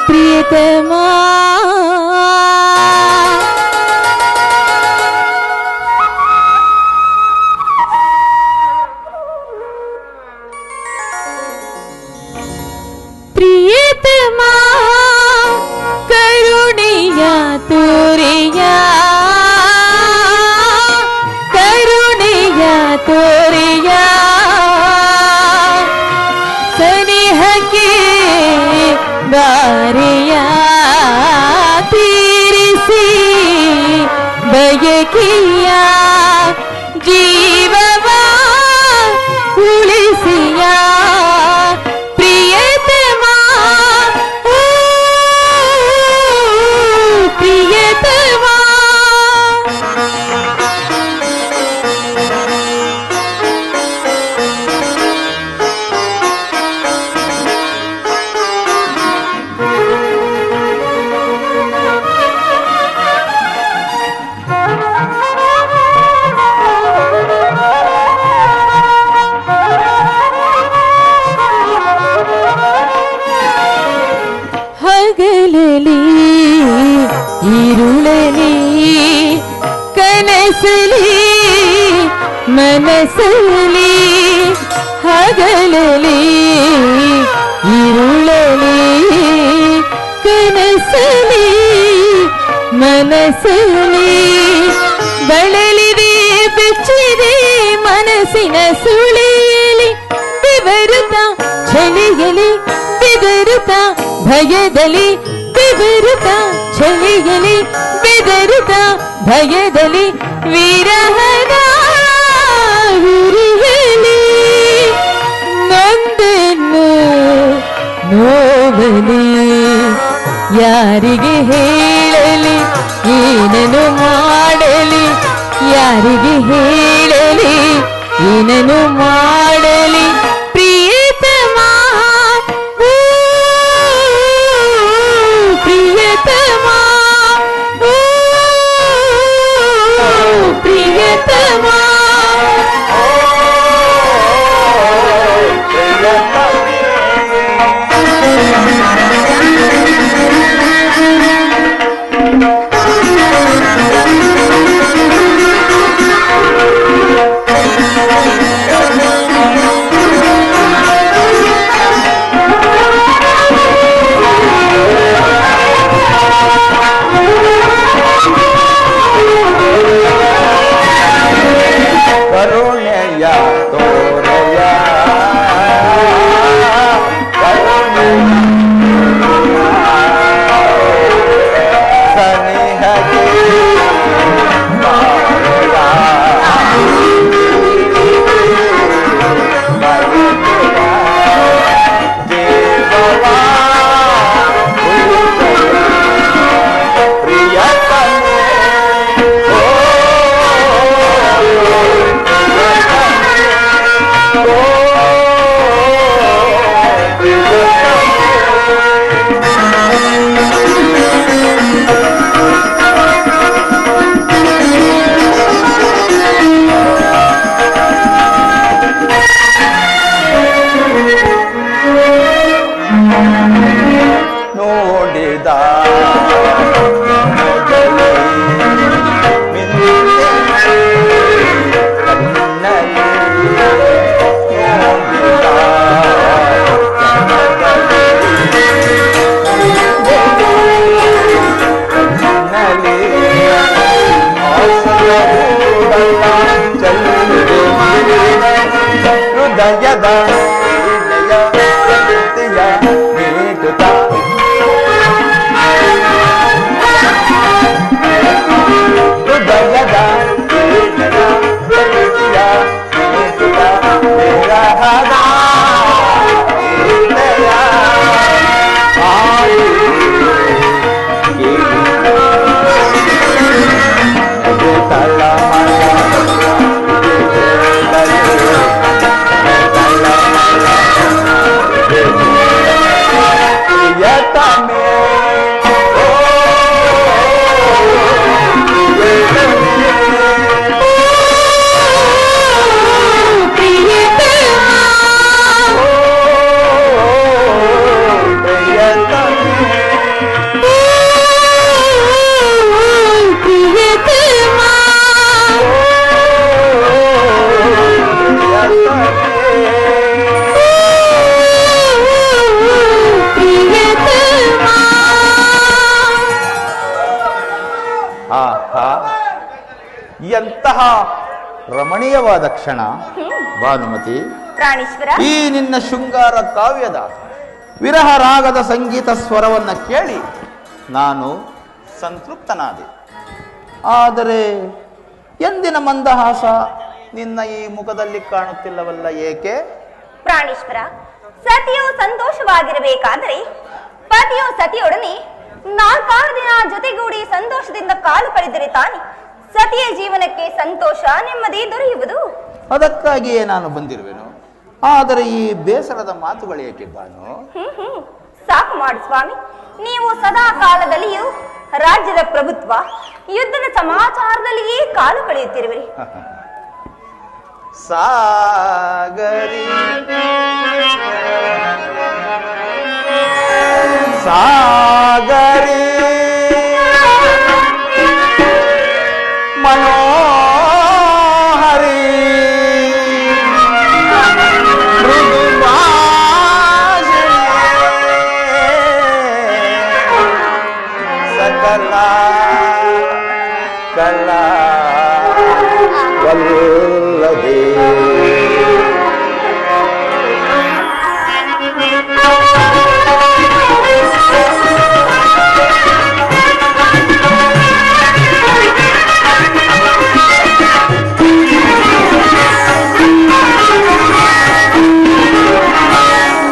ಪ್ರಿಯತಮ ಪ್ರಿಯತಮ ಕರುಣೆಯ ತೋರೆಯ ಕರುಣೆಯ ತೋರೆಯ ಸನಿಹಕ್ಕೆ ಬಾರೆಯ ತೀರಿಸಿ ಬಯಕೆಯ ಜೀವವ ಉಳಿಸಿಯ ಪ್ರಿಯತಮ ಪ್ರಿಯತಮ. ಹಗಲಲಿ ഇരുളಲಿ ಕನಸಲಿ ಮನಸಲಿ ಹಗಲಲಿ ഇരുಳಲಿ ಕನಸಲಿ ಮನಸಲಿ ಬಳಲಿದೆ ಬೆಚ್ಚಿದೆ ಮನಸ್ಸಿನ ಸುಳಿಯಲಿ ಬೆವರುತ್ತ ಚಳಿಯಲಿ ಬೆದರುತ್ತ ಭಯದಲ್ಲಿ ಬೆದರುತ್ತ ಚಳಿಯಲಿ ಬೆದರುತ್ತ ಭಯದಲ್ಲಿ ವಿರಹದ ಉರಿಯಲಿ ನೊಂದನ್ನು ನೋವಲಿ ಯಾರಿಗೆ ಹೇಳಲಿ ಏನನು ಮಾಡಲಿ ಯಾರಿಗೆ ಹೇಳಲಿ ಏನನು ಮಾಡಲಿ ಪ್ರಿಯತಮ ಪ್ರಿಯತಮ ಪ್ರಿಯತಮ ಕರುಣೆಯ ತೋರೆಯ ಸನಿಹಕ್ಕೆ ನೋಡಿದ ಹೃದಯದ ಮೀಟುತ್ತಾ ಹೃದಯದ ಆಹಾ ಎಂತಹ ರಮಣೀಯವಾದ ಕ್ಷಣ ಭಾನುಮತಿ. ಪ್ರಾಣೇಶ್ವರ, ಈ ನಿನ್ನ ಶೃಂಗಾರ ಕಾವ್ಯದ ವಿರಹ ರಾಗದ ಸಂಗೀತ ಸ್ವರವನ್ನ ಕೇಳಿ ನಾನು ಸಂತೃಪ್ತನಾದೆ. ಆದರೆ ಎಂದಿನ ಮಂದಹಾಸ ನಿನ್ನ ಈ ಮುಖದಲ್ಲಿ ಕಾಣುತ್ತಿಲ್ಲವಲ್ಲ, ಏಕೆ? ಪ್ರಾಣೇಶ್ವರ, ಸತಿಯು ಸಂತೋಷವಾಗಿರಬೇಕಾದರೆ ಪತಿಯು ಸತಿಯೊಡನೆ 4-6 ದಿನ ಜೊತೆಗೂಡಿ ಸಂತೋಷದಿಂದ ಕಾಲು ಕಳೆದರೆ ತಾನೆ ಸತಿಯ ಜೀವನಕ್ಕೆ ಸಂತೋಷ ನೆಮ್ಮದಿ ದೊರೆಯುವುದು. ಅದಕ್ಕಾಗಿಯೇ ನಾನು ಬಂದಿರುವೆನು. ಆದರೆ ಈ ಬೇಸರದ ಮಾತುಗಳೇಕೆ ಬಾನು? ಸಾಕು ಮಾಡು ಸ್ವಾಮಿ. ನೀವು ಸದಾ ಕಾಲದಲ್ಲಿಯೂ ರಾಜ್ಯದ ಪ್ರಭುತ್ವ ಯುದ್ಧದ ಸಮಾಚಾರದಲ್ಲಿಯೇ ಕಾಲು ಕಳೆಯುತ್ತಿರುವಿರಿ. ಸಾಗರಿ ಸಾಗರಿ ಮನೋಹರಿ ಸಕಲ ಕಲಾ ವಲ್ಲಭೆ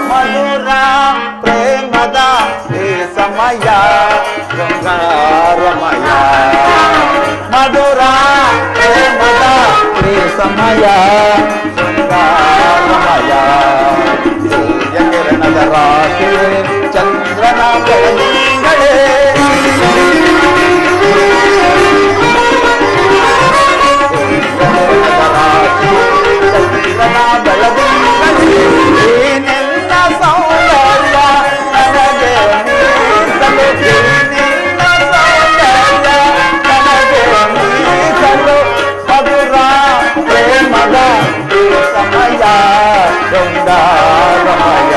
ಮಧುರ ಪ್ರೇಮದ ಈ ಸಮಯ ಶೃಂಗಾರಮಯ. ಮಧುರ ಪ್ರೇಮದ ಈ ಸಮಯ ಶೃಂಗಾರಮಯ. ಸೂರ್ಯ ಕಿರಣದ ರಾಶಿ ಚಂದ್ರನ ಬೆಳದಿಂಗಳೇ. ಸೂರ್ಯ ಕಿರಣದ ರಾಶಿ ಚಂದ್ರನ ಬೆಳದಿಂಗಳೇ. ಈ ನಿನ್ನ ಸೌಂದರ್ಯ ನನಗೆ ಮೀಸಲು. ಈ ನಿನ್ನ ಸೌಂದರ್ಯ ನನಗೆ ಮೀಸಲು. ಮಧುರ ಪ್ರೇಮದ ಈ ಸಮಯ ಶೃಂಗಾರಮಯ.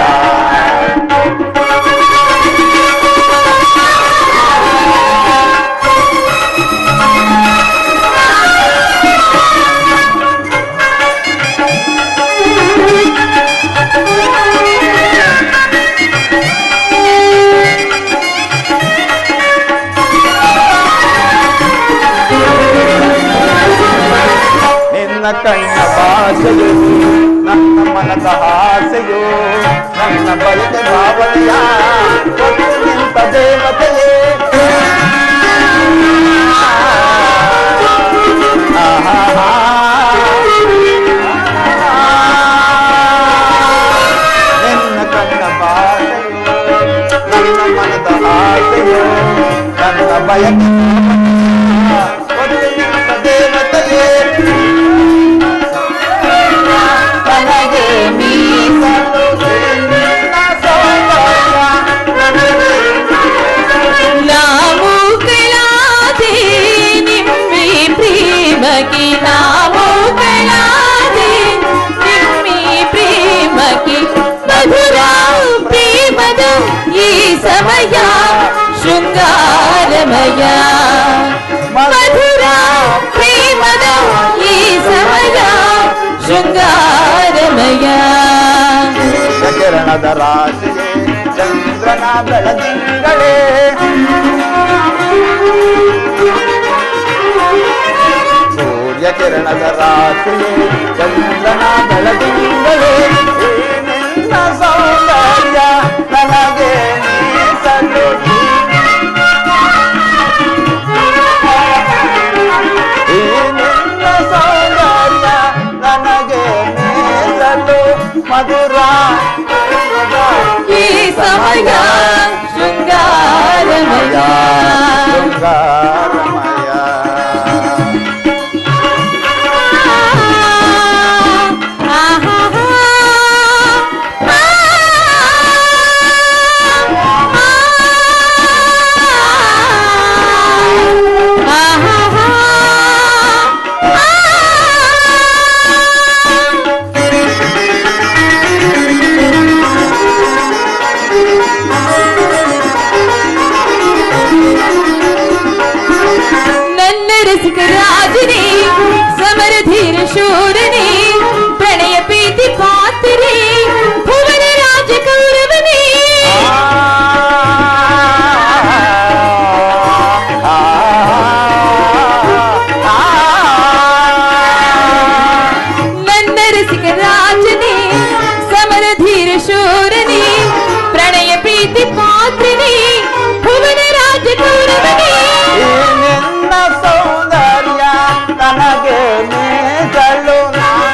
ನಿನ್ನ ಕಣ್ಣ ಭಾಷೆಯು ನನ್ನ ಮನದ ಆಸೆಯು ನನ್ನ ಬಯಕೆ ಭಾವನೆಯ ಕೊಟ್ಟು ನಿಂತ ದೇವತೆಯೇ. ಆಹಾ ನಿನ್ನ ಕಣ್ಣ ಭಾಷೆಯು ನನ್ನ ಮನದ ಆಸೆಯು ನನ್ನ ಬಯಕೆ ಕೊಟ್ಟು ನಿಂತ ದೇವತೆಯೇ. ನನಗೆ ಮೀಸಲು ನಿನ್ನ ಸೌಂದರ್ಯ ನನಗೆ ನಾವು ಕಳಾದೆ ನಿಮ್ಮಿ ಪ್ರೇಮಕ್ಕೆ. ನಾವು ಕಳಾದೆ ನಿಮ್ಮಿ ಪ್ರೇಮಕ್ಕೆ. ಮಧುರ ಪ್ರೇಮದ ಈ ಸಮಯ ಶೃಂಗಾರಮಯ. ಮಧುರ ಪ್ರೇಮದ ಈ ಸಮಯ ಶೃಂಗಾರಮಯ. ಕಿರಣದ ರಾಶಿಯೇ ಚಂದ್ರನ ಬೆಳದಿಂಗಳೇ. ಸೂರ್ಯ ಕಿರಣದ ರಾಶಿಯೇ ಚಂದ್ರನ ಬೆಳದಿಂಗಳೇ. ಈ ನಿನ್ನ ಸೌಂದರ್ಯ ನನಗೆ ಮೀಸಲು. ಈ ನಿನ್ನ ಸೌಂದರ್ಯ ನನಗೆ ಮೀಸಲು. ಮಧುರ ಈ ಸಮಯ ಶೃಂಗಾರಮಯ. ರಸಿಕ ರಾಜನೇ ಸಮರ ಧೀರ ಶೂರನೇ ಪ್ರಣಯ ಪ್ರೀತಿ ಪಾತ್ರನೇ ಭುವನ ರಾಜ ಕೌರವನೇ ನನ್ನ ರಸಿಕ ರಾಜನೇ ಸಮರ ಧೀರ ಶೂರನೇ ಪ್ರಣಯ ಪ್ರೀತಿ ಪಾತ್ರನೇ ಭುವನ ರಾಜ ಕೌರವನೇ ನಿನ್ನ ಸೌಂದರ್ಯ ನನಗೆ ನೀಡಲು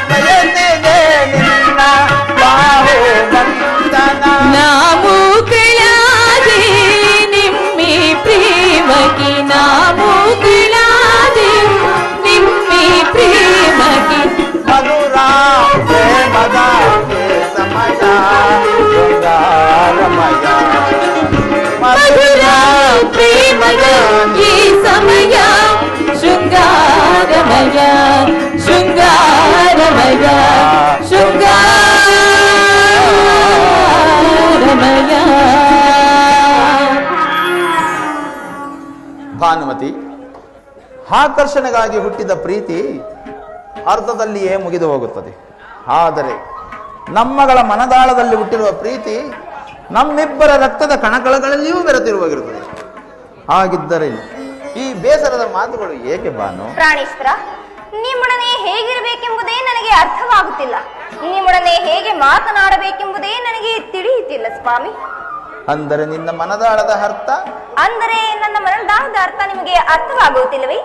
ಬಯಸಿದೆ ನಿನ್ನ ಬಾಹು ಬಂಧನ ನಾಮೂ ಕಳಾದೆ ನಿಮ್ಮಿ ಪ್ರೇಮಕ್ಕೆ ನಾಮೂ ಕಳಾದೆ ನಿಮ್ಮಿ ಪ್ರೇಮಕ್ಕೆ ಮಧುರ ಪ್ರೇಮದ ಸಮಯ ಶೃಂಗಾರಮಯ ಮಧುರ ಪ್ರೇಮದ ಈ ಸಮಯ ಶೃಂಗಾರಮಯ ಶೃಂಗಾರಮಯ ಶೃಂಗಾರಮಯ ಭಾನುಮತಿ, ಆಕರ್ಷಣೆಗಾಗಿ ಹುಟ್ಟಿದ ಪ್ರೀತಿ ಅರ್ಧದಲ್ಲಿಯೇ ಮುಗಿದು ಹೋಗುತ್ತದೆ. ಆದರೆ ನಮ್ಮಗಳ ಮನದಾಳದಲ್ಲಿ ಹುಟ್ಟಿರುವ ಪ್ರೀತಿ ನಮ್ಮಿಬ್ಬರ ರಕ್ತದ ಕಣಕಳಗಳಲ್ಲಿಯೂ ಬೆರೆತಿರುವಾಗಿರುತ್ತದೆ. ಹಾಗಿದ್ದರೆ ಈ ಬೇಸರದ ಮಾತುಗಳು ಏಕೆ ಭಾನು? ಪ್ರಾಣೇಶ್ವರ, ನಿಮ್ಮೊಡನೆ ಹೇಗಿರಬೇಕೆಂಬುದೇ ನನಗೆ ಅರ್ಥವಾಗುತ್ತಿಲ್ಲ. ನಿಮ್ಮೊಡನೆ ಹೇಗೆ ಮಾತನಾಡಬೇಕೆಂಬುದೇ ನನಗೆ ತಿಳಿಯುತ್ತಿಲ್ಲ ಸ್ವಾಮಿ. ಅಂದರೆ ನಿನ್ನ ಮನದಾಳದ ಅರ್ಥ? ಅಂದರೆ ನನ್ನ ಮನದಾಳದ ಅರ್ಥ ನಿಮಗೆ ಅರ್ಥವಾಗುತ್ತಿಲ್ಲವೇ?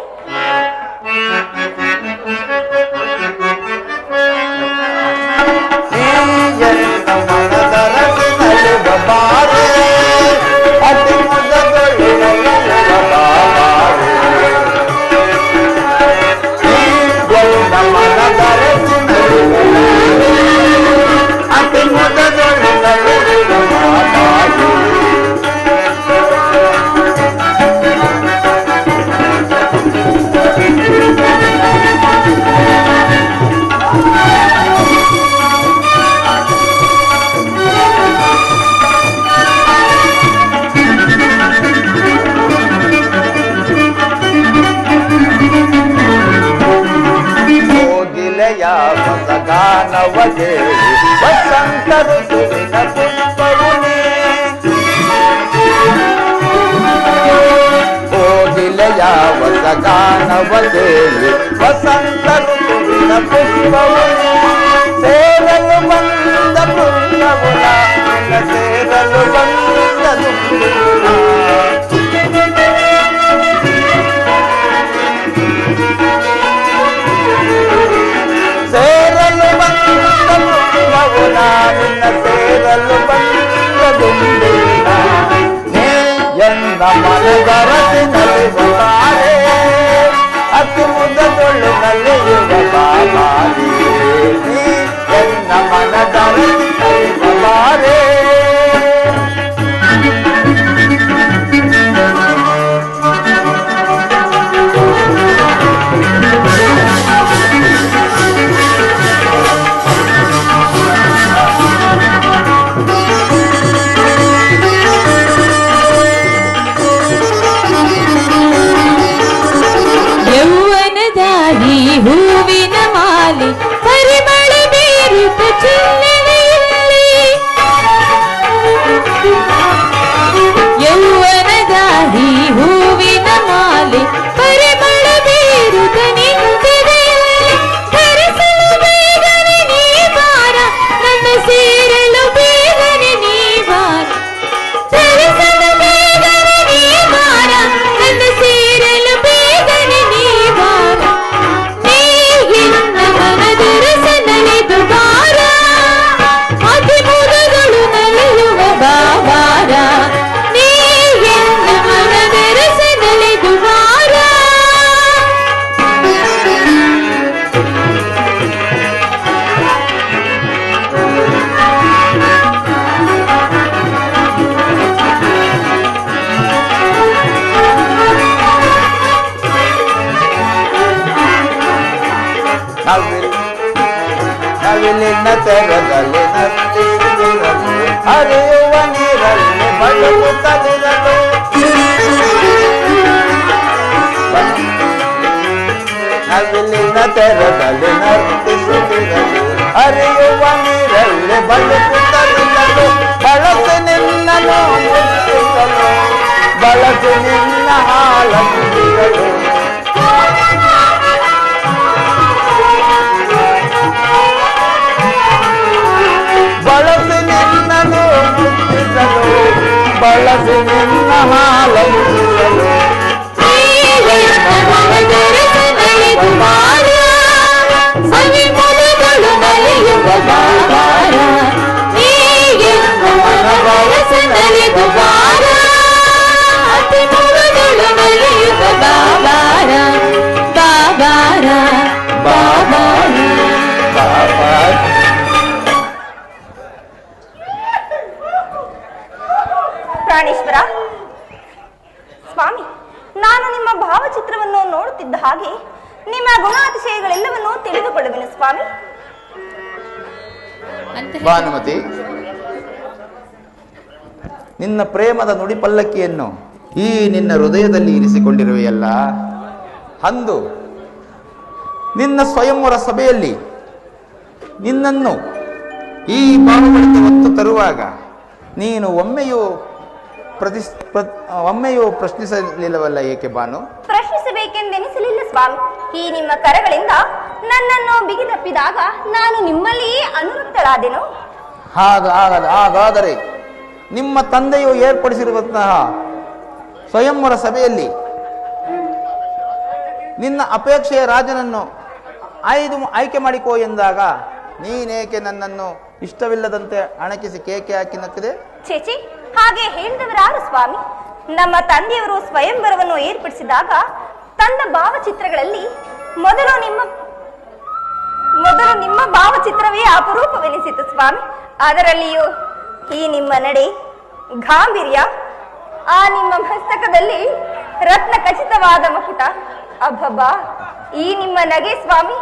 ಗಾನವಗೆ ವಸಂತ ಋತುವಿನ ಪುಷ್ಪವುನೇ ಕೋಗಿಲೆಯ ವಸ ಗಾನವಗೆ ವಸಂತ ಋತುವಿನ ಪುಷ್ಪವುನೇ ಸೇರಲು ಬಂದ ಬೃಂದವುನ ಸೇರಲು ಬಂದ ದುಃಖ ಸೇರಲು ಬಂದ ಬೃಂದವುನ ನಿನ್ನ ಸೇರಲು ಬಂದ ದುಂಬಿನ ನೀ ಎನ್ನ ಮನದರಸಿನಲ್ಲಿ ಬಾರೆ ಅತಿ ಮುದದೊಳ್ಳು ನಲಿಯುವ ಬಾಬಾರಿ ನೀ ಎನ್ನ ಮನದರಸಿನಲ್ಲಿ ಬಾರೆ ಹೂವಿನ ಮಾಲೆ ಪರಿಮಳ ಬೀರುತ್ತ ಚಿಲ್ಲನೆಯಲ್ಲಿ ಯೌವನದಾರಿ ಹೂವಿನ ಮಾಲೆ ಪರಿಮಳ ಬೀರುತ್ತ ನಿಂತಿದೆ ಧರಿಸಲು ಬೇಗನೆ ನೀ ಬಾರ ನನ್ನ ಸೇರಲು ಬೇಗನೆ ನೀ ಬಾರ ಧರಿಸಲು ಬೇಗನೆ ನೀ ಬಾರ ನನ್ನ ಸೇರಲು ಬೇಗನೆ ನೀ ಬಾರ ಮನದರಸನಲಿದು ಬಾರ ಅತಿ ಮುದಗಳು ನಲಿಯುವ ಬಾಬಾರ ನೀ ಎನ್ನ ಮನದರಸನಲಿದು ಬಾರ ನವಿಲಿನ ತೆರದಲ್ಲಿ ನರ್ತಿಸಿದಿರಲು ಹರಿಯುವ ನೀರಲ್ಲಿ ಬಳುಕುತ್ತದಿರಲು ತೆರದಲ್ಲಿ ನರ್ತಿಸುತ್ತಿರಲು ಹರಿಯುವ ನೀರಲ್ಲಿ ಬದುಕುತ್ತಲಿರಲು ಬಳಸಿ ನಿನ್ನನ್ನು ಮುಟ್ಟಿಸಲು ಬಳಸಿ ನಿನ್ನ ಹಾಲಂದಿರಲು ಬಳಸಿ ನಿನ್ನನ್ನು ಮುಟ್ಟಿಸಲು ಬಳಸಿ ನಿನ್ನ ಹಾಲಂದಿರಲು ಸವಿಮೊಲಗಳು ನಲಿಯುವ ಬಾಬಾರ ನಲಿದು ಬಾರ ಅತಿ ಮೊಲಗಳು ನಲಿಯುವ ಬಾಬಾರ ಬಾಬಾರ ಬಾಬಾರ ಪ್ರಾಣೇಶ್ವರ ಸ್ವಾಮಿ, ನಾನು ನಿಮ್ಮ ಭಾವಚಿತ್ರವನ್ನು ನೋಡುತ್ತಿದ್ದ ಹಾಗೆ ನಿಮ್ಮ ಗುಣಾತಿಶಯಗಳೆಲ್ಲವನ್ನೂ ತಿಳಿದುಕೊಳ್ಳುವೆನು ಸ್ವಾಮಿ. ಭಾನುಮತಿ, ನಿನ್ನ ಪ್ರೇಮದ ನುಡಿ ಪಲ್ಲಕ್ಕಿಯನ್ನು ಈ ನಿನ್ನ ಹೃದಯದಲ್ಲಿ ಇರಿಸಿಕೊಂಡಿರುವೆಯಲ್ಲ, ಅಂದು ನಿನ್ನ ಸ್ವಯಂವರ ಸಭೆಯಲ್ಲಿ ನಿನ್ನನ್ನು ಈ ಭಾವಗಳಿಗೆ ಹೊತ್ತು ತರುವಾಗ ನೀನು ಒಮ್ಮೆಯೂ ಪ್ರಶ್ನಿಸಲಿಲ್ಲವಲ್ಲ, ಏಕೆ ಭಾನು? ಪ್ರಶ್ನಿಸಬೇಕೆಂದೆನಿಸಲಿಲ್ಲ ಸ್ವಾಮಿ. ಈ ನಿಮ್ಮ ಕರಗಳಿಂದ ನನ್ನನ್ನು ಬಿಗಿದಪ್ಪಿದಾಗ ನಾನು ನಿಮ್ಮಲ್ಲಿಯೇ ಅನುರಕ್ತಳಾದೆನು. ಹಾಗಾದರೆ ನಿಮ್ಮ ತಂದೆಯು ಏರ್ಪಡಿಸಿರುವಂತಹ ಸ್ವಯಂವರ ಸಭೆಯಲ್ಲಿ ನಿನ್ನ ಅಪೇಕ್ಷೆಯ ರಾಜನನ್ನು ಆಯ್ಕೆ ಮಾಡಿಕೋ ಎಂದಾಗ ನೀನೇಕೆ ನನ್ನನ್ನು ಇಷ್ಟವಿಲ್ಲದಂತೆ ಅಣಕಿಸಿ ಕೇಕೆ ಹಾಕಿ ನಕ್ಕಿದೆ? ಚೇಚಿ, ಹಾಗೆ ಹೇಳಿದವರಾರು ಸ್ವಾಮಿ? ನಮ್ಮ ತಂದೆಯವರು ಸ್ವಯಂವರವನ್ನು ಏರ್ಪಡಿಸಿದಾಗ ತಂದ ಭಾವಚಿತ್ರಗಳಲ್ಲಿ ಮೊದಲು ನಿಮ್ಮ ಭಾವಚಿತ್ರವೇ ಅಪರೂಪವೆನಿಸಿತು ಸ್ವಾಮಿ. ಅದರಲ್ಲಿಯೂ ಈ ನಿಮ್ಮ ನಡೆ, ಗಾಂಭೀರ್ಯ, ಆ ನಿಮ್ಮ ಮಸ್ತಕದಲ್ಲಿ ರತ್ನ ಖಚಿತವಾದ ಮಕುಟ, ಅಬ್ಬಬ್ಬಾ, ಈ ನಿಮ್ಮ ನಗೆ ಸ್ವಾಮಿ,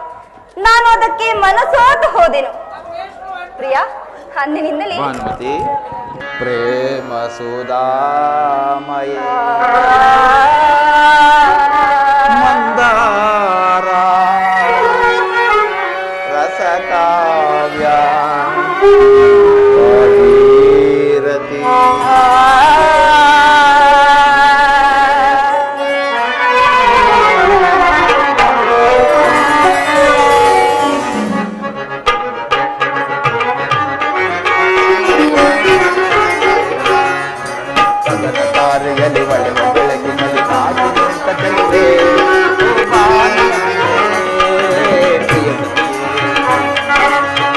ನಾನು ಅದಕ್ಕೆ ಮನಸೋತು ಹೋದೆನು. ಪ್ರಿಯಾ, ಅಂದಿನಿಂದಲೇ ಭಾನುಮತಿ, ಪ್ರೇಮ ಸುಧಾಮಯ ಮಂದಾರ ರಸಕಾವ್ಯ ಭಾಗೀರಥಿ ತಾರೆಯಲ್ಲಿ ಒಳೆವ ಬೆಳಕಿನಲ್ಲಿ ಕಾದು ನಿಂತ ಚೆಲುವೆ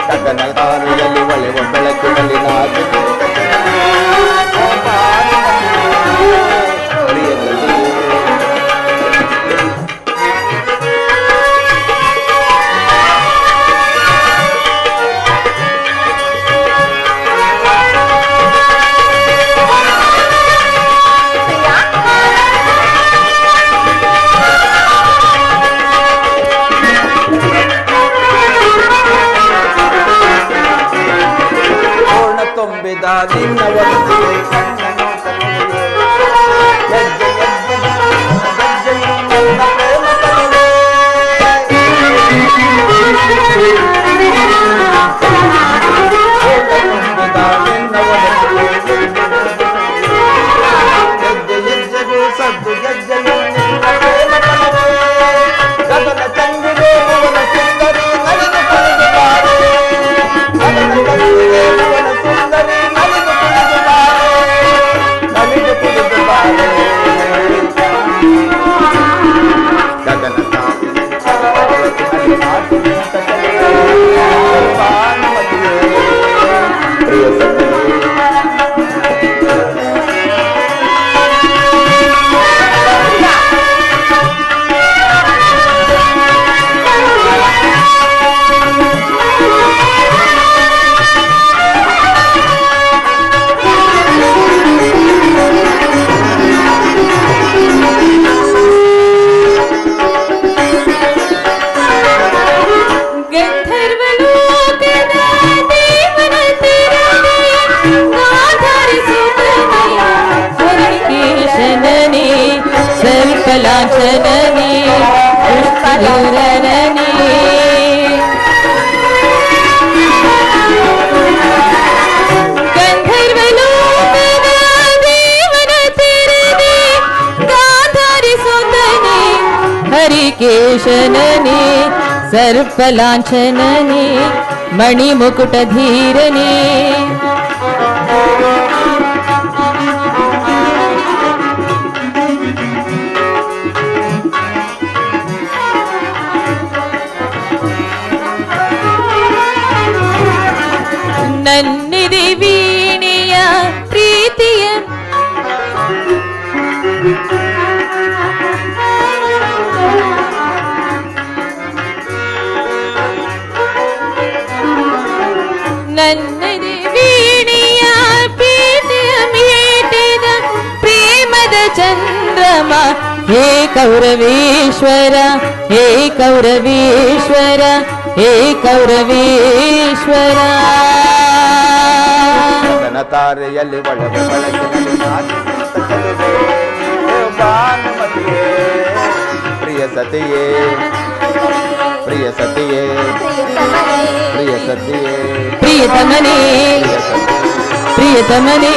ಗಗನ ತಾರೆಯಲ್ಲಿ ಒಳೆವ ಬೆಳಕಿನಲ್ಲಿ ಕಾದು ನಿಂತ ತುಂಬಿದ ನಿನ್ನ ಒಡಲಿಗೆ ಕಣ್ಣನು ಕಣ್ಣುಗೆ ಹೆಜ್ಜೆ ಹೆಜ್ಜೆ ನನ್ನ ಪ್ರೇಮ ಕಣ್ಣುಗೆ ತುಂಬಿದ ನಿನ್ನ ಒಡಲಿಗೆ ಹೆಜ್ಜೆ ಹೆಜ್ಜೆಗೂ ಸದ್ದು ಗೆಜ್ಜೆಯು ನಿನ್ನ ಪ್ರೇಮ ಕಣ್ಣುಗೆ ಗಗನ ಚಂದಿಗೆ ಭುವನ ಸುಂದರಿ ನಲಿದು ಕುಣಿದು ಬಾರೆ ಗಗನ ಚಂದಿಗೆ ಭುವನ ಸುಂದರಿ ನಲಿದು ಕುಣಿದು ಬಾರೆ ಗಗನ ಪ್ರಿಯ ಸಖಿ ಕಲಾಚನನೇ ಶ್ರೀಕೇಶನನೇ ಸರ್ಪಲಾಂಛನನೇ ಮಣಿಮುಕುಟಧೀರನೇ ನನ್ನಿದೆ ವೀಣೆಯ ಪ್ರೀತಿಯ ನನ್ನದಿ ವೀಣೆಯ ಪ್ರೀತಿಯ ಮೀಟಿದ ಪ್ರೇಮದ ಚಂದ್ರಮ ಹೇ ಕೌರವೇಶ್ವರ ಹೇ ಕೌರವೇಶ್ವರ ಹೇ ಕೌರವೇಶ್ವರ ತಾರೆಯಲ್ಲಿ ಒಳಗೆ ಬೆಳಕಿನಲ್ಲಿ ನಾಚಿಸುತ್ತ ಚೆಲುವೆ ಭಾನುಮತಿಯೇ ಪ್ರಿಯ ಸತಿಯೇ ಪ್ರಿಯ ಸತಿಯೇ ಪ್ರಿಯ ಸತಿಯೇ ಪ್ರಿಯತಮನೇ ಪ್ರಿಯತಮನೇ